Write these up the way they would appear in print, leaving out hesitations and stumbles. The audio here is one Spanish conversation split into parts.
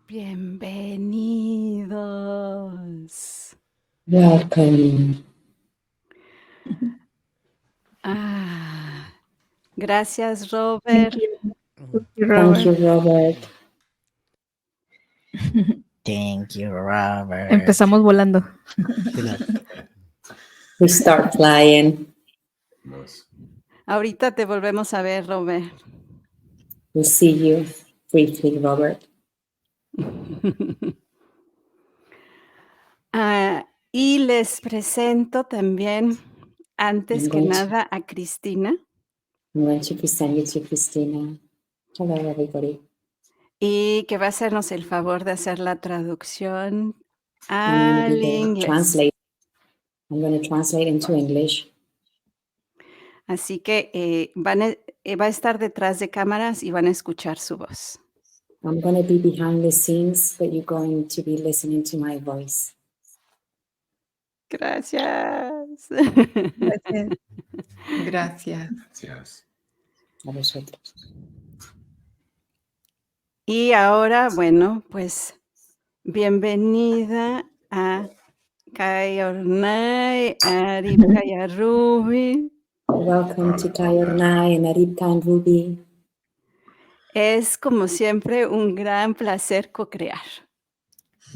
Bienvenidos. Welcome. Gracias, Robert. Thank you, Robert. Thank you, Robert. Empezamos volando. We start flying. Ahorita te volvemos a ver, Robert. We'll see you briefly, Robert. Y les presento también, antes que nada, a Cristina. I'm going to present you to Christina. Hello, everybody. Y que va a hacernos el favor de hacer la traducción I'm al inglés. I'm going to translate into English. Así que va a estar detrás de cámaras y van a escuchar su voz. I'm going to be behind the scenes, but you're going to be listening to my voice. Gracias. Gracias. A vosotros. Y ahora, bueno, pues bienvenida a Kayornay, a Aripka y a Rubí. Welcome to Kayornay and Aripka and Rubí. Es como siempre un gran placer co-crear.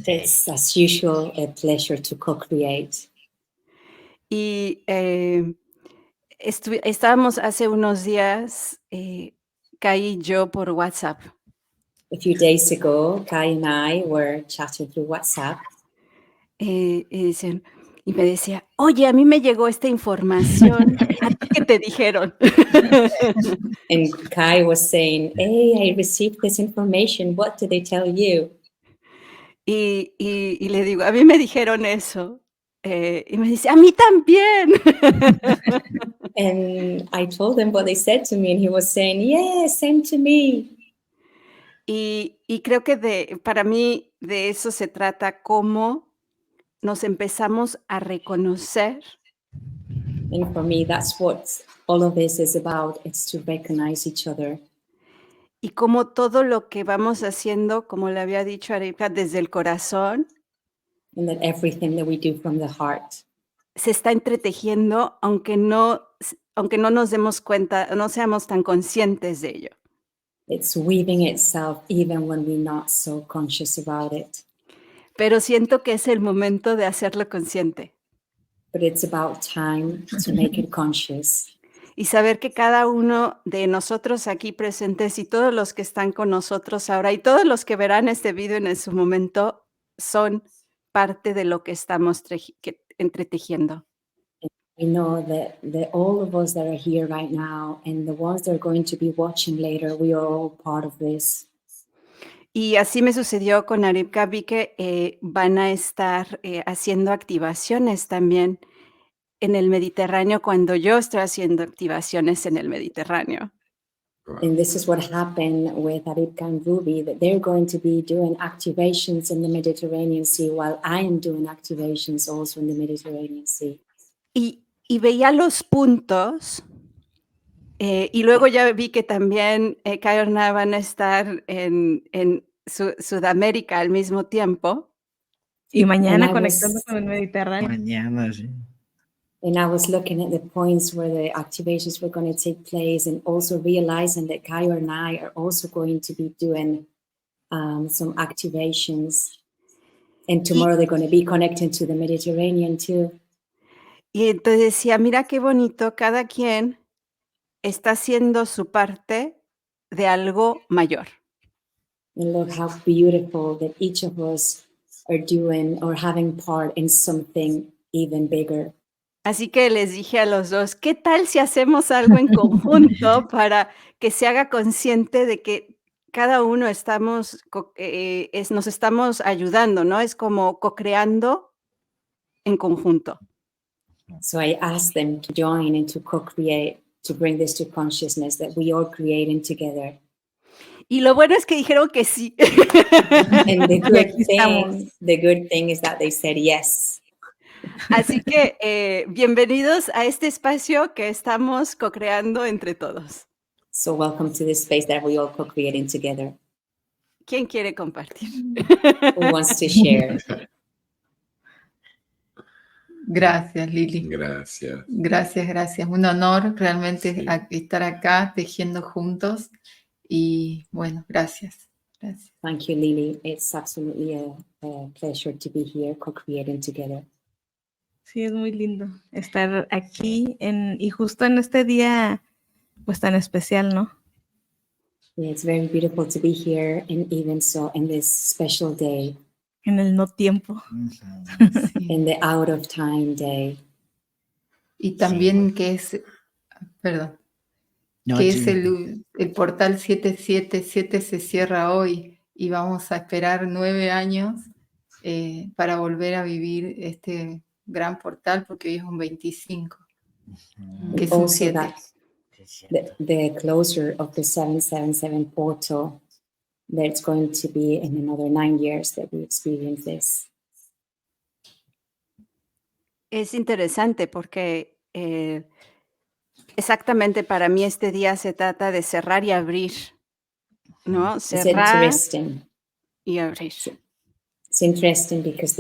It's, as usual, a pleasure to co-create. Y estábamos hace unos días, Kai y yo por WhatsApp. A few days ago, Kai and I were chatting through WhatsApp. Y me decía, oye, a mí me llegó esta información, ¿a ti qué te dijeron? And Kai was saying, hey, I received this information, what did they tell you? Y le digo, a mí me dijeron eso. Y me dice, a mí también. And I told him what they said to me, and he was saying, yeah, same to me. Y creo que para mí de eso se trata, cómo nos empezamos a reconocer. And for me, that's what all of this is about. It's to recognize each other. Y cómo todo lo que vamos haciendo, como le había dicho Aripka, desde el corazón, And that everything that we do from the heart se está entretejiendo, aunque no nos demos cuenta, no seamos tan conscientes de ello. it's weaving itself even when we're not so conscious about it. Pero siento que es el momento de hacerlo consciente. But it's about time to make it conscious. Y saber que cada uno de nosotros aquí presentes y todos los que están con nosotros ahora y todos los que verán este video en su momento son parte de lo que estamos entretejiendo. I know that all of us that are here right now and the ones that are going to be watching later, we are all part of this. Y así me sucedió con Aripka. Vi que van a estar haciendo activaciones también en el Mediterráneo cuando yo estoy haciendo activaciones en el Mediterráneo. And this is what happened with Aripka and Rubí, that they're going to be doing activations in the Mediterranean Sea while I am doing activations also in the Mediterranean Sea. Y veía los puntos y luego ya vi que también Kai y Orna van a estar en Sudamérica al mismo tiempo. Y mañana conectando con el Mediterráneo. Mañana, sí. And I was looking at the points where the activations were going to take place and also realizing that Kai and I are also going to be doing some activations. And tomorrow they're going to be connecting to the Mediterranean too. Y entonces decía, mira qué bonito, cada quien está haciendo su parte de algo mayor. And look how beautiful that each of us are doing or having part in something even bigger. Así que les dije a los dos, ¿qué tal si hacemos algo en conjunto para que se haga consciente de que cada uno nos estamos ayudando, ¿no? Es como co-creando en conjunto. So I asked them to join and to co-create, to bring this to consciousness that we are creating together. Y lo bueno es que dijeron que sí. And the good thing is that they said yes. Así que bienvenidos a este espacio que estamos co-creando entre todos. So welcome to this space that we all co-creating together. ¿Quién quiere compartir? Who wants to share? Gracias, Lili. Gracias. Gracias. Un honor realmente Sí. estar acá tejiendo juntos. Y bueno, gracias. Thank you, Lily. It's absolutely a pleasure to be here, co-creating together. Sí, es muy lindo estar aquí y justo en este día pues tan especial, ¿no? Yeah, it's very beautiful to be here, and even so in this special day, En el no tiempo. Sí. in the out of time day. Y también que es, perdón, No, que sí. es el portal 777 se cierra hoy y vamos a esperar 9 años para volver a vivir este gran portal, porque hoy es un 25, que es un Also 7. that the closure of the 777 portal, there's going to be in another 9 years that we experience this. Es interesante porque exactamente para mí este día se trata de cerrar y abrir, ¿no? It's Cerrar interesting. y abrir. It's interesting because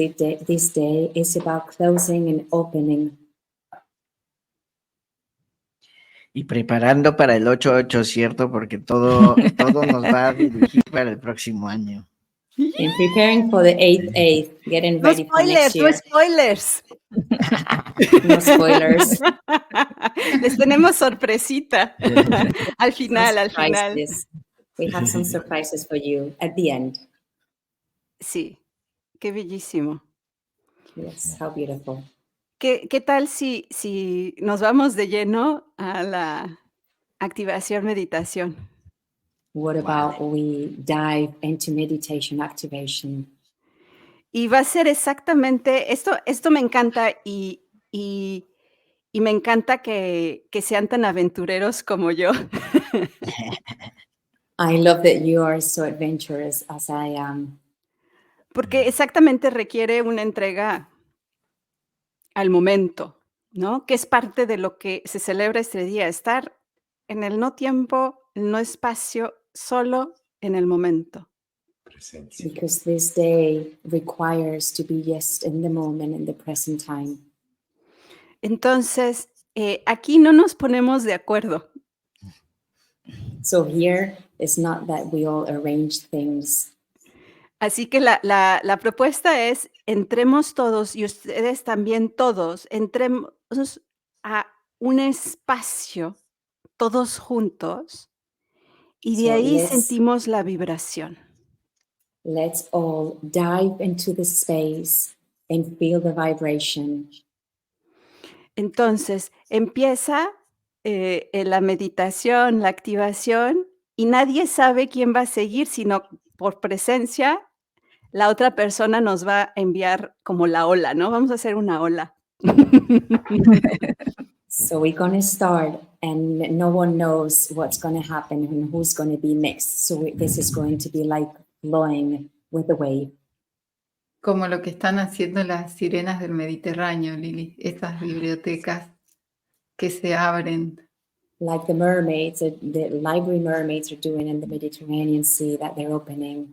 this day is about closing and opening. Y preparando para el 8-8, ¿cierto? Porque todo nos va a dirigir para el próximo año. And preparing for the 8/8, getting No ready for next spoilers, no year. spoilers. No spoilers. Les tenemos sorpresita al final, Some al final. surprises. We have some surprises for you at the end. Sí, qué bellísimo. Yes, how beautiful. ¿Qué tal si nos vamos de lleno a la activación meditación? What about we dive into meditation activation? Y va a ser exactamente, esto me encanta y me encanta que sean tan aventureros como yo. I love that you are so adventurous as I am. Porque exactamente requiere una entrega al momento, ¿no? Que es parte de lo que se celebra este día, estar en el no tiempo, el no espacio, solo en el momento. Presencia. Because this day requires to be just in the moment, in the present time. Entonces, aquí no nos ponemos de acuerdo. So here it's not that we all arrange things. Así que la propuesta es, entremos todos, y ustedes también todos, entremos a un espacio, todos juntos, y de So ahí let's- sentimos la vibración. Let's all dive into the space and feel the vibration. Entonces, empieza la meditación, la activación, y nadie sabe quién va a seguir, sino por presencia, la otra persona nos va a enviar como la ola, ¿no? Vamos a hacer una ola. So we're going to start and no one knows what's going to happen and who's going to be next. So this is going to be like flowing with the wave. Como lo que están haciendo las sirenas del Mediterráneo, Lili, estas bibliotecas que se abren. Like the mermaids, the library mermaids are doing in the Mediterranean Sea that they're opening.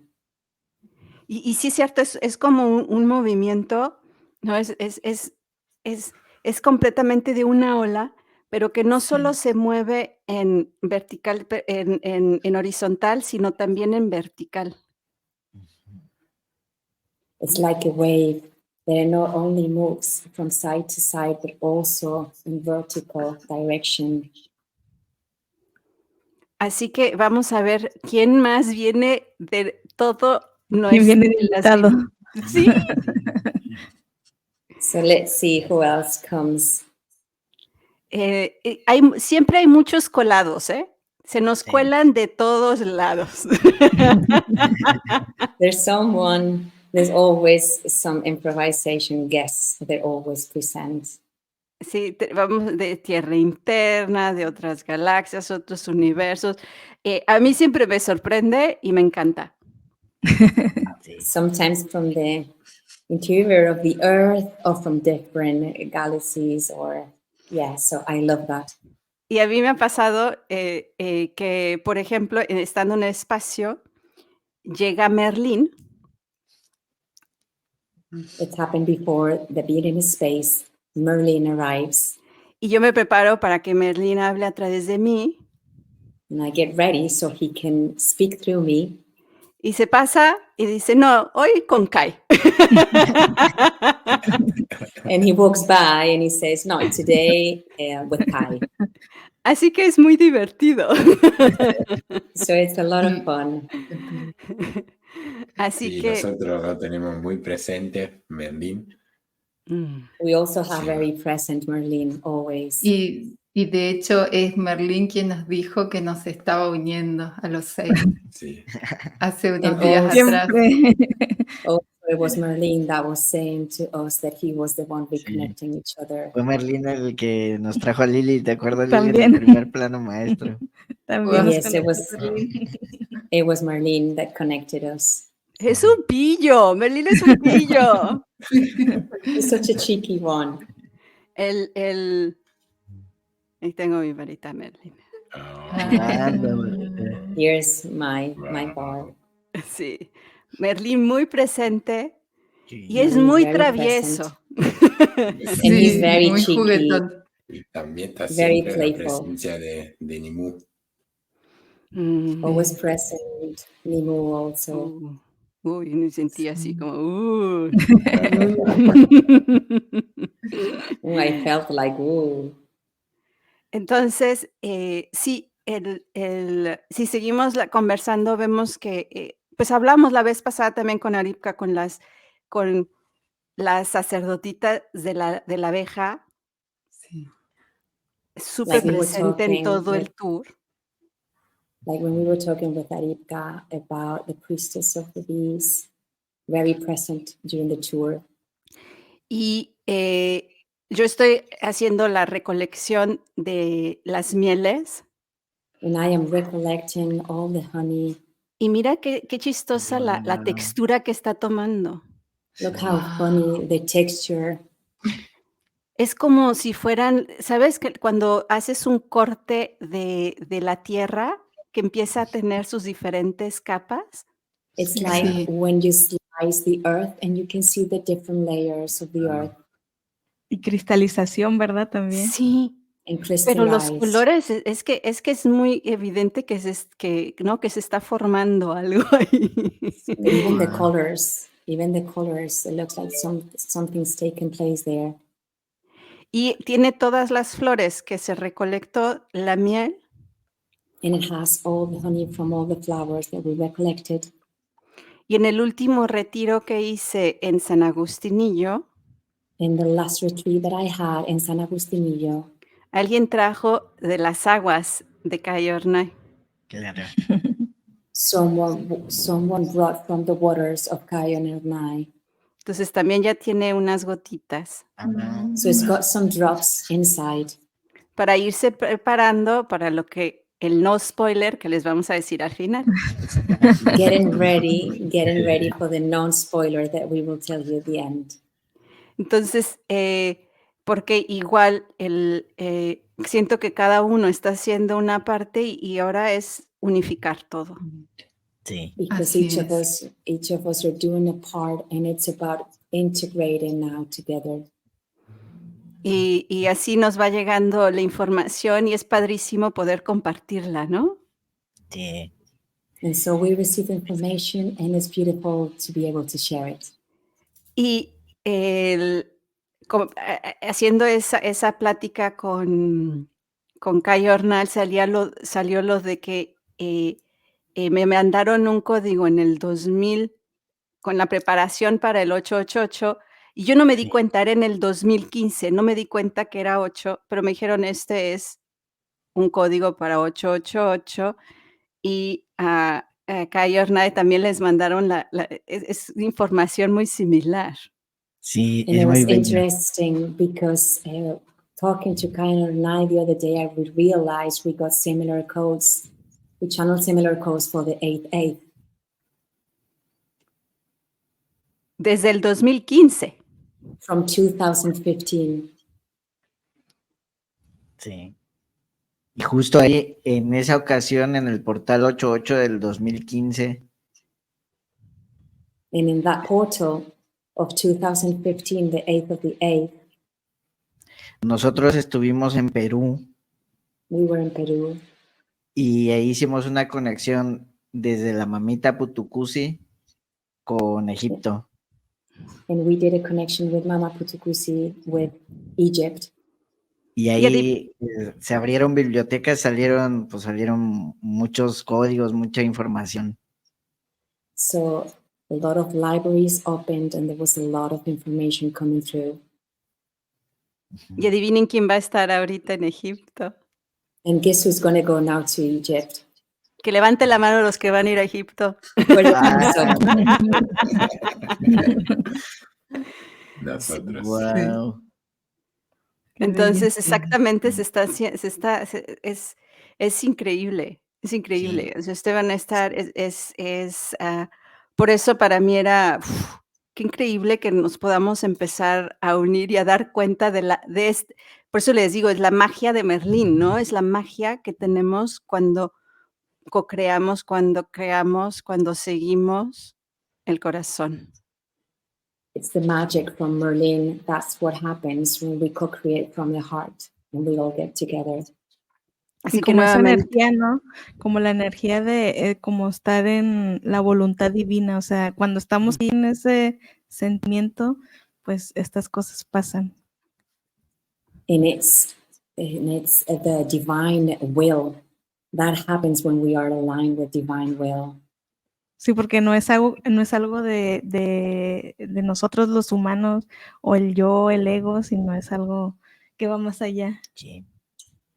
Y sí es cierto, es como un movimiento, ¿no? Es completamente de una ola, pero que no solo se mueve en vertical, en horizontal, sino también en vertical. It's like a wave that not only moves from side to side, but also in vertical direction. Así que vamos a ver quién más viene de todo ¿Quién viene de las invitado? Sí. So let's see who else comes. Siempre hay muchos colados, ¿eh? Se nos Sí. cuelan de todos lados. There's always some improvisation guests that always present. Sí, vamos de tierra interna, de otras galaxias, otros universos. A mí siempre me sorprende y me encanta. Sometimes from the interior of the earth or from different galaxies so I love that. Y a mí me ha pasado que, por ejemplo, estando en el espacio, llega Merlín. It happened before the beginning of space. Merlin arrives. Y yo me preparo para que Merlín hable a través de mí. And I get ready so he can speak through me. Y se pasa y dice, no, hoy con Kai. And he walks by and he says, no, today with Kai. Así que es muy divertido. So it's a lot of fun. Así Sí, que... nosotros lo tenemos muy presente, Merlín. We also have very present Merlin always. Y de hecho es Merlín quien nos dijo que nos estaba uniendo a los 6 Sí. hace unos And días atrás. Also, it was Merlin that was saying to us that he was the one Sí. reconnecting each other. Fue Merlín el que nos trajo a Lilly, ¿te acuerdas, Lilly? También. En el primer plano maestro. También Yes, nos it was Merlin that connected us. Es un pillo, Merlín es un pillo. He's such a cheeky one. Ahí tengo mi varita Merlín. Here's my bar. Sí, Merlín muy presente Sí. y es Merlin muy very travieso. And he's very muy cheeky. juguetón. Y también está Very siempre la playful. presencia de Nimú. Always present. Nimu also. Uy, me sentí así como... I felt like, ooh. Entonces, sí, si seguimos conversando, vemos que, pues hablamos la vez pasada también con Aripka, con las sacerdotitas de la abeja, Sí. súper Like we were presente en talking todo el with- tour. Like when we were talking with Aripka about the priestess of the bees, very present during the tour. Y yo estoy haciendo la recolección de las mieles. And I am recollecting all the honey. Y mira qué chistosa la Wow. textura que está tomando. Look how funny the texture. Es como si fueran, ¿sabes? Que cuando haces un corte de la tierra, que empieza a tener sus diferentes capas. It's like Sí. when you slice the earth and you can see the different layers of the earth Y cristalización, ¿verdad? También. Sí, and pero los crystallize. colores, es que es muy evidente que ¿no? que se está formando algo ahí. Even the colors, it looks like something's taken place there. Y tiene todas las flores que se recolectó, la miel, And it has all the honey from all the flowers that we recollected. y en el último retiro que hice en San Agustinillo, In the last retreat that I had in San Agustinillo, alguien trajo de las aguas de Cayornay. Claro. someone brought from the waters of Cayornay. Entonces también ya tiene unas gotitas So it's got some drops inside. para irse preparando para lo que el no spoiler que les vamos a decir al final. Getting ready for the non-spoiler that we will tell you at the end. Entonces, porque igual siento que cada uno está haciendo una parte y ahora es unificar todo. Sí. Because Así each of us are doing a part, and it's about integrating now together. Y así nos va llegando la información y es padrísimo poder compartirla, ¿no? Sí. And so we receive information, and it's beautiful to be able to share it. Y haciendo esa plática con Kai Ornal salió lo de que me mandaron un código en el 2000 con la preparación para el 888 y yo no me di Sí. cuenta, era en el 2015, no me di cuenta que era 8, pero me dijeron este es un código para 888 y a Kai Ornal también les mandaron es información muy similar. Sí, And es it muy was bello. interesting because talking to Cayornay the other day, I realized we got similar codes. We channeled similar codes for the 8/8. Desde el 2015. From 2015. Sí. Y justo ahí, en esa ocasión, en el portal 88 del 2015, And in that portal of 2015, the 8th of the 8th, Nosotros estuvimos en Perú we were in Peru. y ahí hicimos una conexión desde la mamita Putucusi con Egipto. And we did a connection with Mama Putukusi with Egypt. Y ahí se abrieron bibliotecas, salieron muchos códigos, mucha información. So a lot of libraries opened and there was a lot of information coming through. Y adivinen quién va a estar ahorita en Egipto. And guess who's going to go now to Egypt? Que levante la mano los que van a ir a Egipto. Where the hands up? Nosotros. Wow. Entonces, exactamente, es increíble, es increíble. O sea, ustedes van a estar, por eso para mí era, qué increíble que nos podamos empezar a unir y a dar cuenta por eso les digo, es la magia de Merlín, ¿no? Es la magia que tenemos cuando co-creamos, cuando creamos, cuando seguimos el corazón. It's the magic from Merlin. That's what happens when we co-create from the heart and we all get together. Así Y que como esa nuevamente, energía, ¿no? Como la energía de como estar en la voluntad divina, o sea, cuando estamos ahí en ese sentimiento, pues estas cosas pasan. And it's the divine will. That happens when we are aligned with divine will. Sí, porque no es algo de nosotros los humanos o el yo, el ego, sino es algo que va más allá. Sí.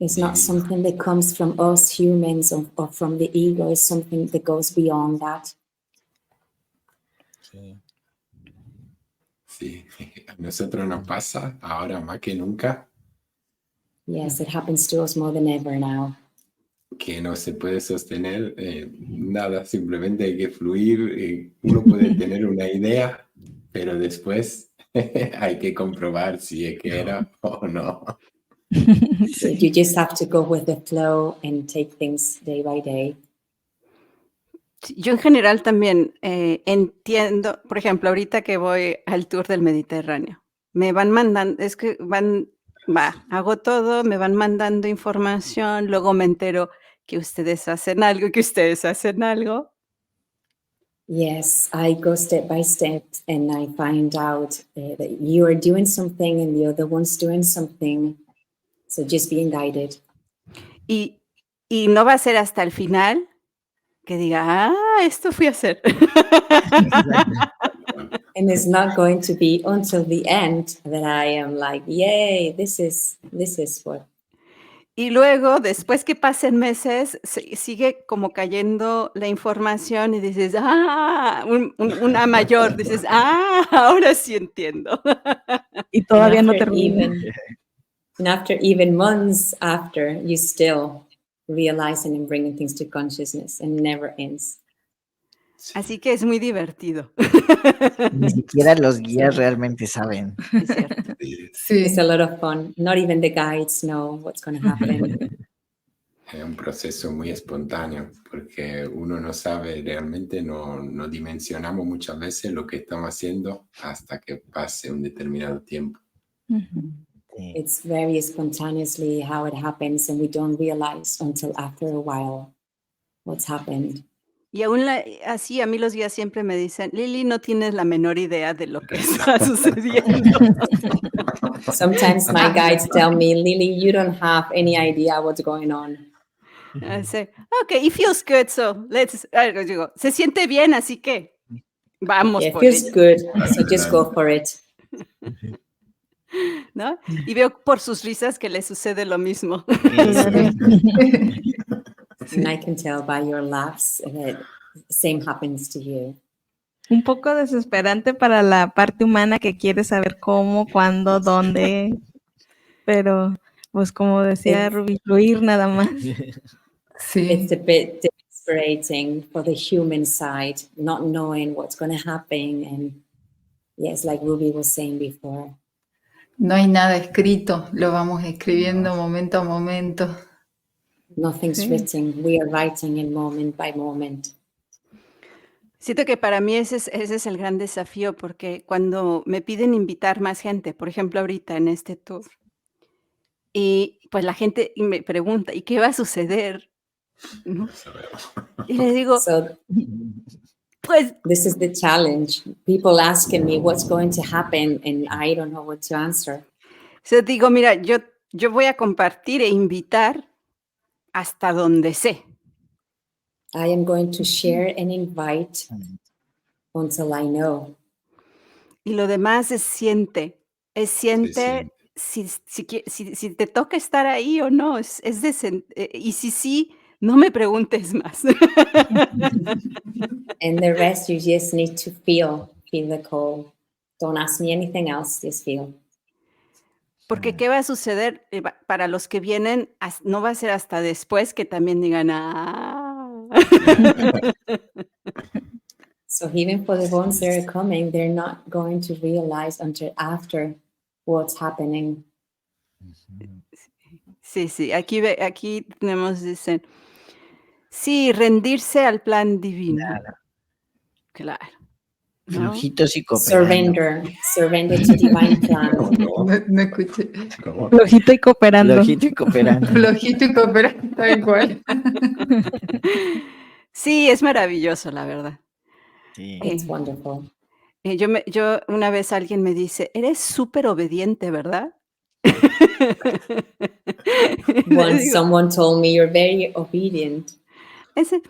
It's not something that comes from us humans or from the ego. It's something that goes beyond that. Sí. Sí, a nosotros nos pasa ahora más que nunca Yes, it happens to us more than ever now. que no se puede sostener nada, simplemente hay que fluir. Uno puede tener una idea, pero después hay que comprobar si es que era o no. So you just have to go with the flow and take things day by day. yo en general también entiendo, por ejemplo, ahorita que voy al tour del Mediterráneo, me van mandando, hago todo, me van mandando información, luego me entero que ustedes hacen algo, Yes, I go step by step and I find out that you are doing something and the other one's doing something. So just being guided. y no va a ser hasta el final que diga, esto fui a hacer. And it's not going to be until the end that I am like, yay, this is what. Y luego, después que pasen meses, sigue como cayendo la información y dices, una mayor, dices, ahora sí entiendo. Y todavía no after termina. And after even months after, you still realizing and bringing things to consciousness and never ends. Así que es muy divertido. Ni siquiera los guías realmente saben. Es cierto. Sí, It's a lot of fun. Not even the guides know what's going to happen. Es un proceso muy espontáneo porque uno no sabe realmente, no dimensionamos muchas veces lo que estamos haciendo hasta que pase un determinado tiempo. Sí. It's very spontaneously how it happens, and we don't realize until after a while what's happened. Y aún así, a mí los guías siempre me dicen, Lili, no tienes la menor idea de lo que está sucediendo. Sometimes my guides tell me, Lily, you don't have any idea what's going on. I say, okay, it feels good, so digo, se siente bien, así que vamos Yeah, it por feels ello, good, so just go for it. ¿no? Y veo por sus risas que les sucede lo mismo. And I can tell by your laughs that same happens to you. Un poco desesperante para la parte humana que quiere saber cómo, cuándo, dónde, pero pues como decía Rubí, fluir nada más. sí. It's a bit desesperating for the human side, not knowing what's going to happen. And yes, like Rubí was saying before. No hay nada escrito, lo vamos escribiendo momento a momento. Nothing's written. We are writing in moment by moment. Siento que para mí ese es el gran desafío, porque cuando me piden invitar más gente, por ejemplo, ahorita en este tour, y pues la gente me pregunta: "¿Y qué va a suceder?", ¿no? Sabemos. Y le digo: So "Pues this is the challenge. People asking me what's going to happen, and I don't know what to answer. Yo digo, mira, yo voy a compartir e invitar hasta donde sé, I am going to share and invite until I know. y lo demás es siente. Es Se siente siente. si te toca estar ahí o no, es de y si sí, no me preguntes más. And the rest you just need to feel the call. Don't ask me anything else, just feel. Porque, ¿qué va a suceder? Para los que vienen, no va a ser hasta después que también digan: "Ah". So even for the ones that are coming, they're not going to realize until after what's happening. Sí, sí, aquí tenemos, dicen: "Sí, rendirse al plan divino". Claro, ¿no? Flojitos y cooperando. Surrender to divine plan. ¿Cómo, cómo? No escuché. ¿Cómo? Flojito y cooperando. Flojito y cooperando. Flojito y cooperando, tal cual. Sí, es maravilloso, la verdad. Sí. It's wonderful. Yo una vez alguien me dice: "Eres súper obediente, ¿verdad?". Le Once digo, someone told me you're very obedient. ese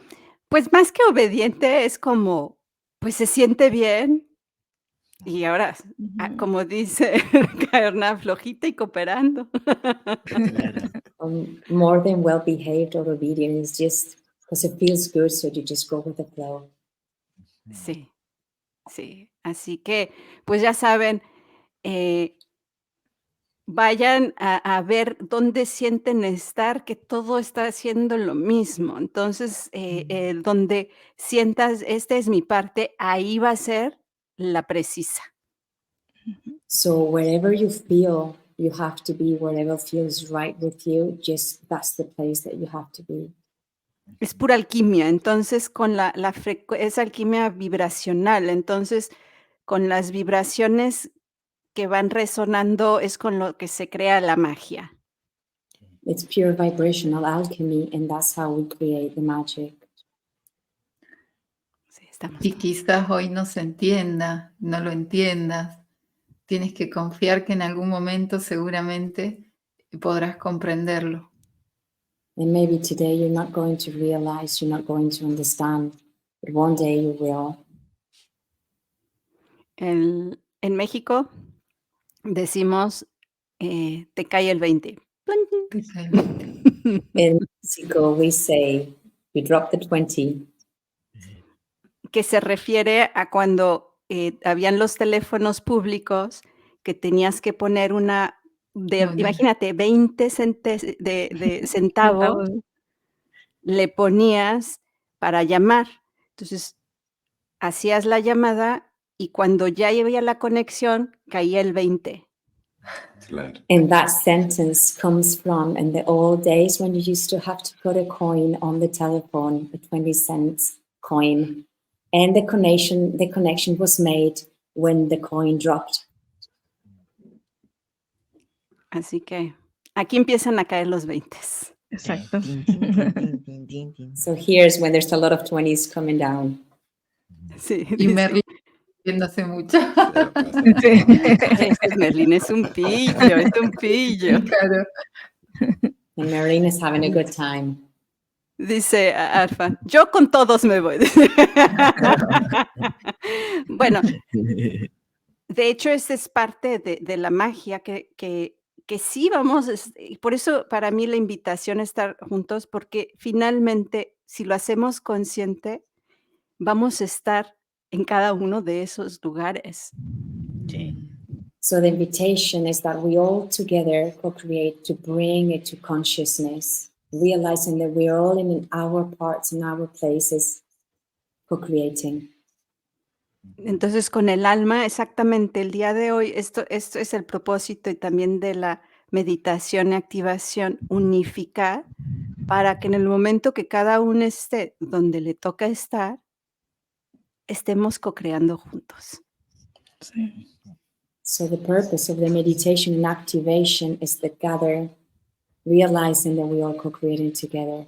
pues, más que obediente, es como, pues, se siente bien, y ahora, Ujú. como dice Carna, flojita y cooperando. Claro. More than well behaved or obedient, it's just because it feels good, so you just go with the flow. Sí, sí. Así que, pues, ya saben, eh, vayan a ver dónde sienten estar, que todo está haciendo lo mismo. Entonces, donde sientas, esta es mi parte, ahí va a ser la precisa. So wherever you feel, you have to be. Wherever feels right with you, just that's the place that you have to be. Es pura alquimia, entonces con es alquimia vibracional, entonces con las vibraciones que van resonando es con lo que se crea la magia. It's pure vibrational alchemy, and that's how we create the magic. Sí, estamos Y todos. quizás hoy no se entienda, no lo entiendas. Tienes que confiar que en algún momento seguramente podrás comprenderlo. And maybe today you're not going to realize, you're not going to understand, but one day you will. En México decimos, te cae el 20. In Mexico, we say, we drop the 20. Que se refiere a cuando, habían los teléfonos públicos que tenías que poner Moneda. imagínate, 20 de centavos Centavos. le ponías para llamar. Entonces, hacías la llamada y cuando ya había la conexión, caía el 20. Claro. And that sentence comes from in the old days when you used to have to put a coin on the telephone, a 20 cents coin. And the connection was made when the coin dropped. Así que aquí empiezan a caer los 20. Exacto. Tin, tin, tin, tin, tin, tin, tin. So here's when there's a lot of 20s coming down. Sí, Y dice, Merlin viéndose mucho. Se la pasa. Sí. este Merlín es un pillo, es un pillo. Claro. And Maureen is having a good time. Dice Arfa, yo con todos me voy. Bueno, de hecho, esa es parte de la magia que sí vamos, y por eso para mí la invitación a estar juntos, porque finalmente, si lo hacemos consciente, vamos a estar en cada uno de esos lugares. Sí. So the invitation is that we all together co-create to bring it to consciousness, realizing that we're all in our parts, in our places, co-creating. Entonces, con el alma, exactamente, el día de hoy, esto es el propósito y también de la meditación y activación, unificar para que en el momento que cada uno esté donde le toca estar, estemos co-creando juntos. Sí. So the purpose of the meditation and activation is to gather, realizing that we are co-creating together.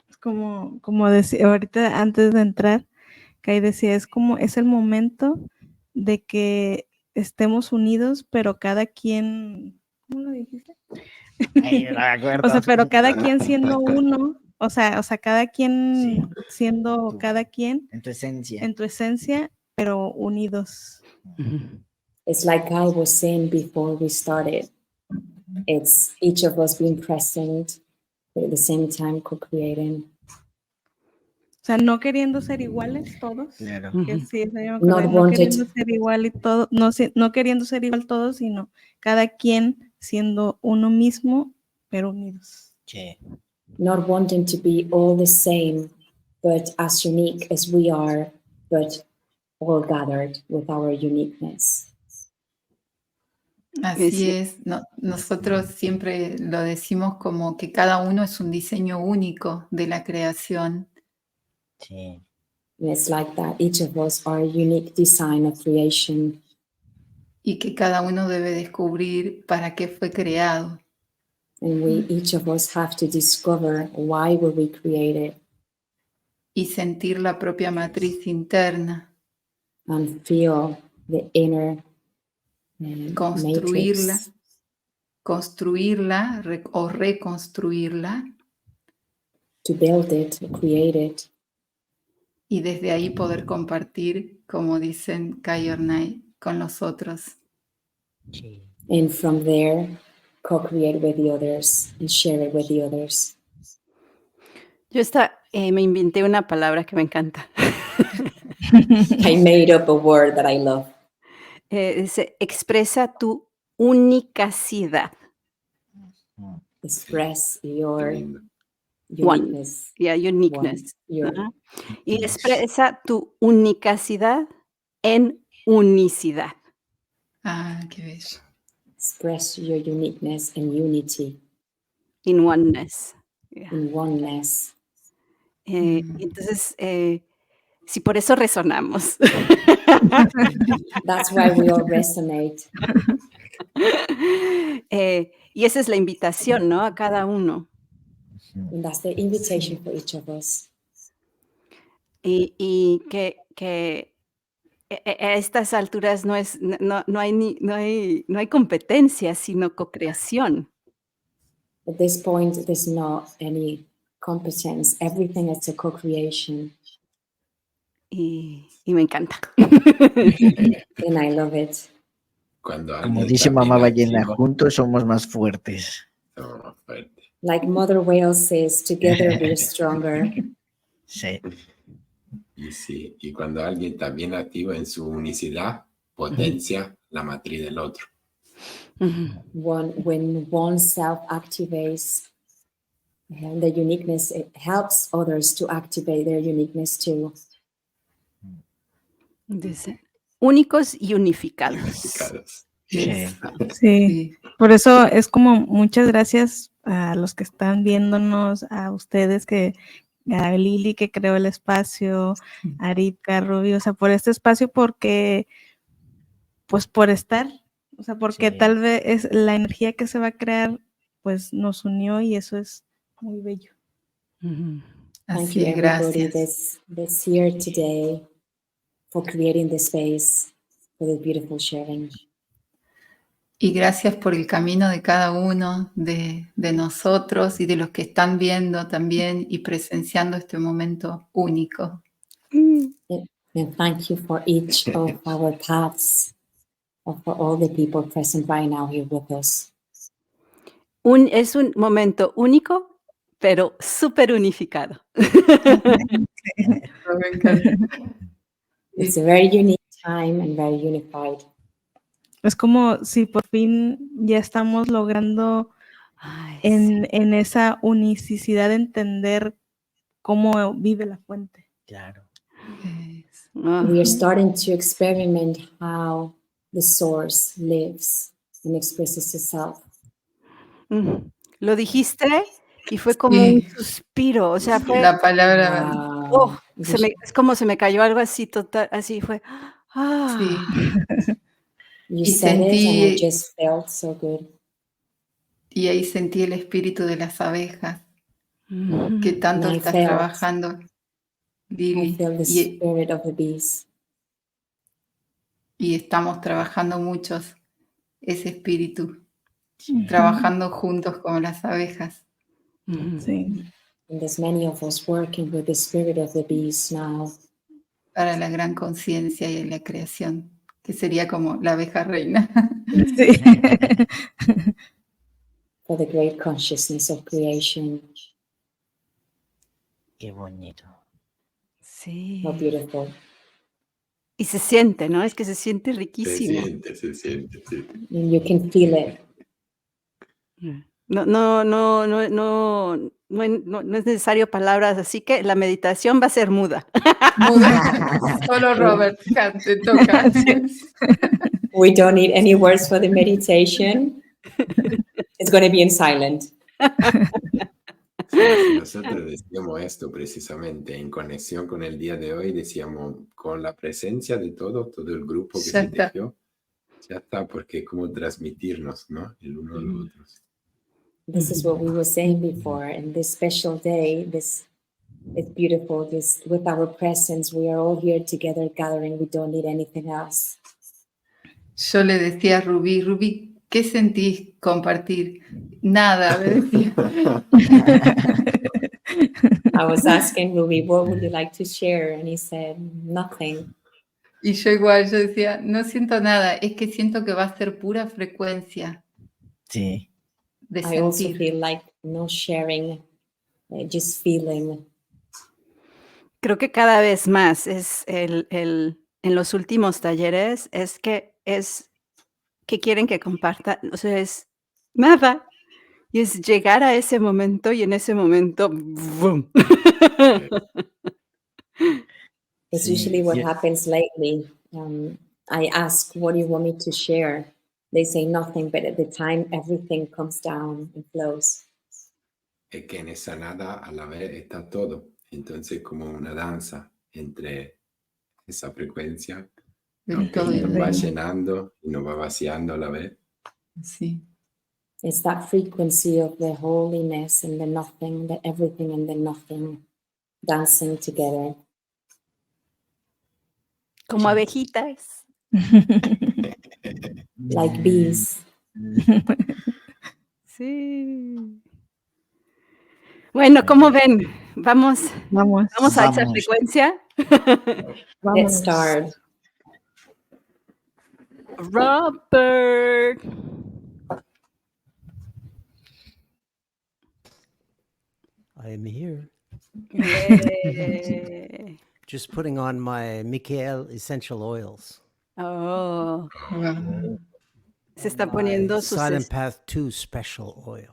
Es como decía ahorita antes de entrar, Kai decía, es el momento de que estemos unidos, pero cada quien, ¿cómo lo dijiste? Ay, no me acuerdo. O sea, pero cada quien siendo uno, o sea, cada quien Sí. siendo Tú. cada quien En tu esencia. en tu esencia, pero unidos. It's like I was saying before we started. It's each of us being present, but at the same time co-creating. O sea, no queriendo ser iguales todos. Claro. Que sí, eso yo me Not acordé, no wanted. queriendo ser igual y todo, no queriendo ser igual todos, sino cada quien siendo uno mismo, pero unidos. Sí. Not wanting to be all the same, but as unique as we are, but all gathered with our uniqueness. Así Sí. es. Nosotros siempre lo decimos como que cada uno es un diseño único de la creación. Sí. And it's like that. Each of us are a unique design of creation. Y que cada uno debe descubrir para qué fue creado. And each of us have to discover why were we created Y sentir la propia matriz interna. and feel the inner Construirla. matrix. Construirla o reconstruirla. To build it, to create it. Y desde ahí poder compartir, como dicen Kai y Ornai, con los otros. Sí. And from there, co-create with the others and share it with the others. Yo me inventé una palabra que me encanta. I made up a word that I love. Dice, expresa tu unicacidad. Express your Qué lindo. uniqueness. Yeah, uniqueness. Your Ajá. Y expresa tu unicacidad en unicidad. Ah, qué bello. express your uniqueness and unity In oneness. Yeah. in oneness. Entonces, sí, por eso resonamos. That's why we all resonate. Y esa es la invitación, ¿no? A cada uno. And that's the invitation for each of us. Y que a estas alturas no hay competencia, sino co-creación. At this point, there's not any competence. Everything is a co-creation. Y me encanta. And I love it. Cuando Como alguien dice está mamá bien ballena, activo, juntos somos más fuertes. somos más fuertes. Like Mother Whale says, together we're stronger. Sí. Y sí, y cuando alguien está bien activo en su unicidad, potencia la matriz del otro. When one self activates the uniqueness, it helps others to activate their uniqueness too. Dice, únicos y unificados. Unificados. Sí. Sí, por eso es como muchas gracias a los que están viéndonos, a ustedes a Lilly que creó el espacio, a Aripka, Rubí, o sea, por este espacio porque, pues por estar, o sea, porque Sí. tal vez es la energía que se va a crear, pues nos unió y eso es muy bello. Thank Así you, es, everybody gracias. that's here today for creating the space for the beautiful sharing. Y gracias por el camino de cada uno de nosotros y de los que están viendo también y presenciando este momento único. And thank you for each of our paths, for all the people present right now here with us. Es un momento único, pero súper unificado. Me encanta. It's a very unique time and very unified. Es como si por fin ya estamos logrando Ay, sí. en esa unicidad de entender cómo vive la fuente. Claro. We are starting to experiment how the source lives and expresses itself. Lo dijiste y fue como Sí. un suspiro, o sea, fue La palabra Wow. Oh, es como se me cayó algo así total, así fue. Sí. You Y said it and sentí- it just felt so good. Y ahí sentí el espíritu de las abejas que tanto And I estás felt- trabajando, I Lilly. feel the spirit of the bees. Y estamos trabajando muchos ese espíritu, trabajando juntos como las abejas. Sí. And there's many of us working with the spirit of the bees now. Para la gran conciencia y la creación, que sería como la abeja reina. Sí. For the great consciousness of creation. Qué bonito. Sí. How beautiful. Y se siente, ¿no? Es que se siente Se riquísimo. siente, sí. And you can feel it. No es necesario palabras, así que la meditación va a ser muda. Solo Robert te toca. We don't need any words for the meditation. It's going to be in silent. Sí, nosotros decíamos esto precisamente en conexión con el día de hoy, decíamos con la presencia de todo el grupo que Ya se está. tejió, ya está, porque es como transmitirnos, ¿no? El uno al otro. This is what we were saying before. And this special day, it's beautiful. This, with our presence, we are all here together gathering. We don't need anything else. Yo le decía a Rubí, ¿qué sentís compartir? Nada, me decía. I was asking Rubí, what would you like to share? And he said, nothing. Y yo igual, yo decía, no siento nada, es que siento que va a ser pura frecuencia Sí. de I also sentir. feel like no sharing, just feeling. Creo que cada vez más es en los últimos talleres es que quieren que comparta, o sea, es nada. Y es llegar a ese momento y en ese momento, ¡boom! It's Sí, usually what yeah. happens lately. I ask, what do you want me to share? They say nothing, but at the time, everything comes down and flows. Es que en esa nada a la vez está todo. Entonces como una danza entre esa frecuencia, Del ¿no? Que todo y nos el va nada. llenando y nos va vaciando a la vez. Sí. It's that frequency of the holiness and the nothing, the everything and the nothing dancing together. Como abejitas. Like bees. Sí. Bueno, ¿cómo ven? Vamos a esa Vamos. frecuencia. Let's start. Robert. I am here. Yeah. Just putting on my Michael essential oils. Oh, Wow. se está My poniendo sus Silent Path 2 special oil.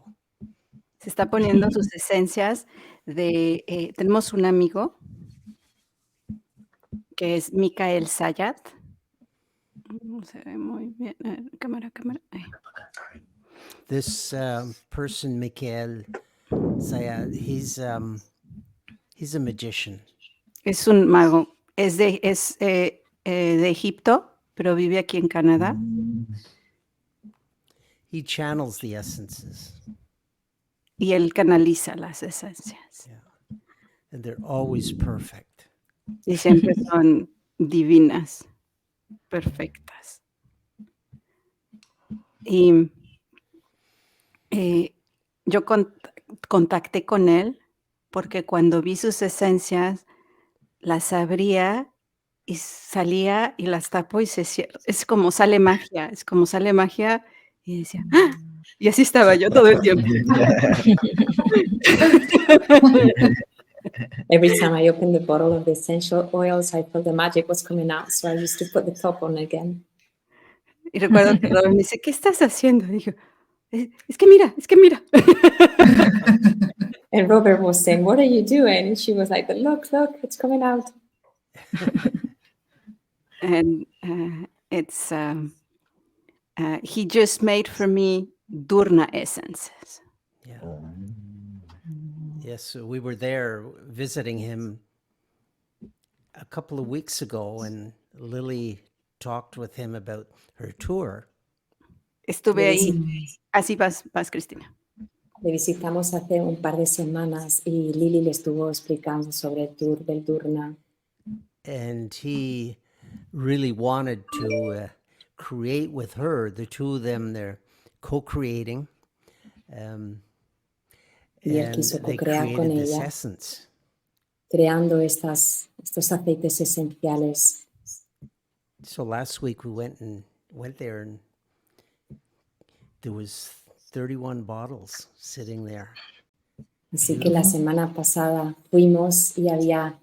esencias de tenemos un amigo que es Michael Sayat. No se ve muy bien. Cámara. Ahí. This person, Michael Sayad, he's a magician. Es un mago. Es de Egipto, pero vive aquí en Canadá. He channels the essences. Y él canaliza las esencias. Yeah. And they're always perfect. Y siempre son divinas, perfectas. Y yo contacté con él porque cuando vi sus esencias, las abría y salía y las tapo y se cierra. Es como sale magia y decía, ¡ah! Y así estaba yo todo el tiempo. Every time I opened the bottle of the essential oils, I felt the magic was coming out. So I used to put the top on again. Y recuerdo que Robert me dice, ¿qué estás haciendo? Y digo, es que mira. And Robert was saying, what are you doing? And she was like, look, it's coming out. And it's he just made for me Durna essences. Yeah. Yes, we were there visiting him a couple of weeks ago when Lilly talked with him about her tour. Estuve ahí. Así vas, Cristina. Le visitamos hace un par de semanas y Lilly le estuvo explicando sobre el tour del Durna. And he really wanted to create with her, the two of them, they're co-creating. Y él And quiso they co-crear con created this ella, essence. creando estos aceites esenciales. So last week we went there and there was 31 bottles sitting there. Así que la semana pasada fuimos y había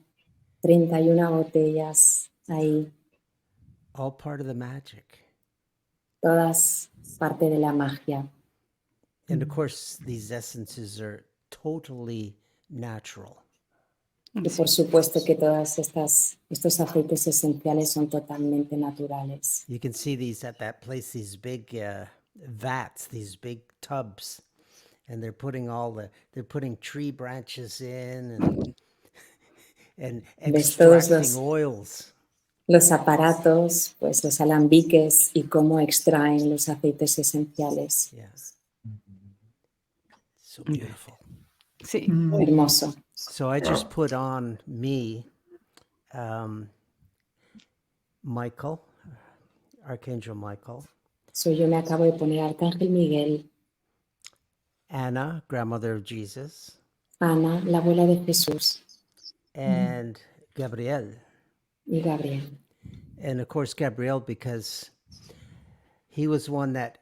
31 botellas ahí, All part of the magic. todas parte de la magia. And of course, these essences are totally natural. Y por supuesto que todos estos aceites esenciales son totalmente naturales. You can see these at that place, these big vats, these big tubs, and they're putting tree branches in and ¿Ves todos extracting oils. los aparatos, pues los alambiques y cómo extraen los aceites esenciales? Yeah. So beautiful. Sí. Hermoso. So I just put on me, Michael, Archangel Michael, So yo me acabo de poner Arcángel Miguel, Anna, grandmother of Jesus, Ana, la abuela de Jesús, and Gabriel. y Gabriel. And of course, Gabriel, because he was one that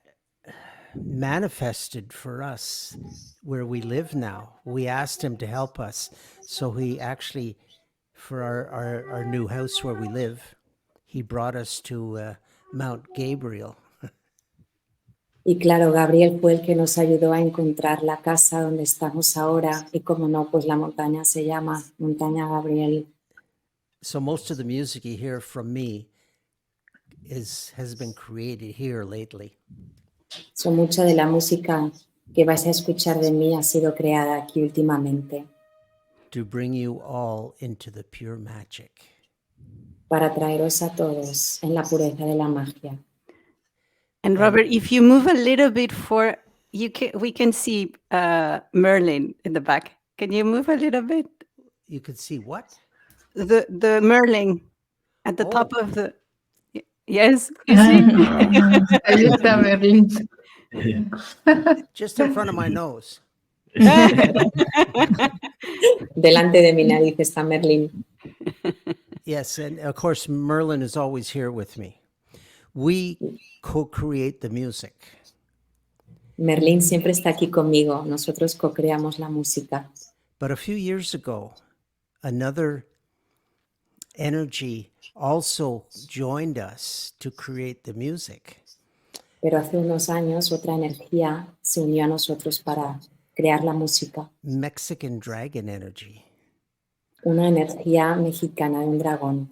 manifested for us where we live now. We asked him to help us. So he actually, for our new house where we live, he brought us to Mount Gabriel. Y claro, Gabriel fue el que nos ayudó a encontrar la casa donde estamos ahora. Y como no, pues la montaña se llama Montaña Gabriel. So most of the music you hear from me has been created here lately. So mucha de la música que vais a escuchar de mí ha sido creada aquí últimamente To bring you all into the pure magic. para traeros a todos en la pureza de la magia. And Robert, if you move a little bit we can see Merlin in the back. Can you move a little bit? You could see what? The Merlin at the top Oh. of the. Yes, you see? Ahí está Merlin. Just in front of my nose. Delante de mi nariz está Merlín. Yes, and of course, Merlin is always here with me. We co-create the music. Merlín siempre está aquí conmigo. Nosotros co-creamos la música. But a few years ago, another energy also joined us to create the music. Pero hace unos años otra energía se unió a nosotros para crear la música. Mexican dragon energy. Una energía mexicana de un dragón,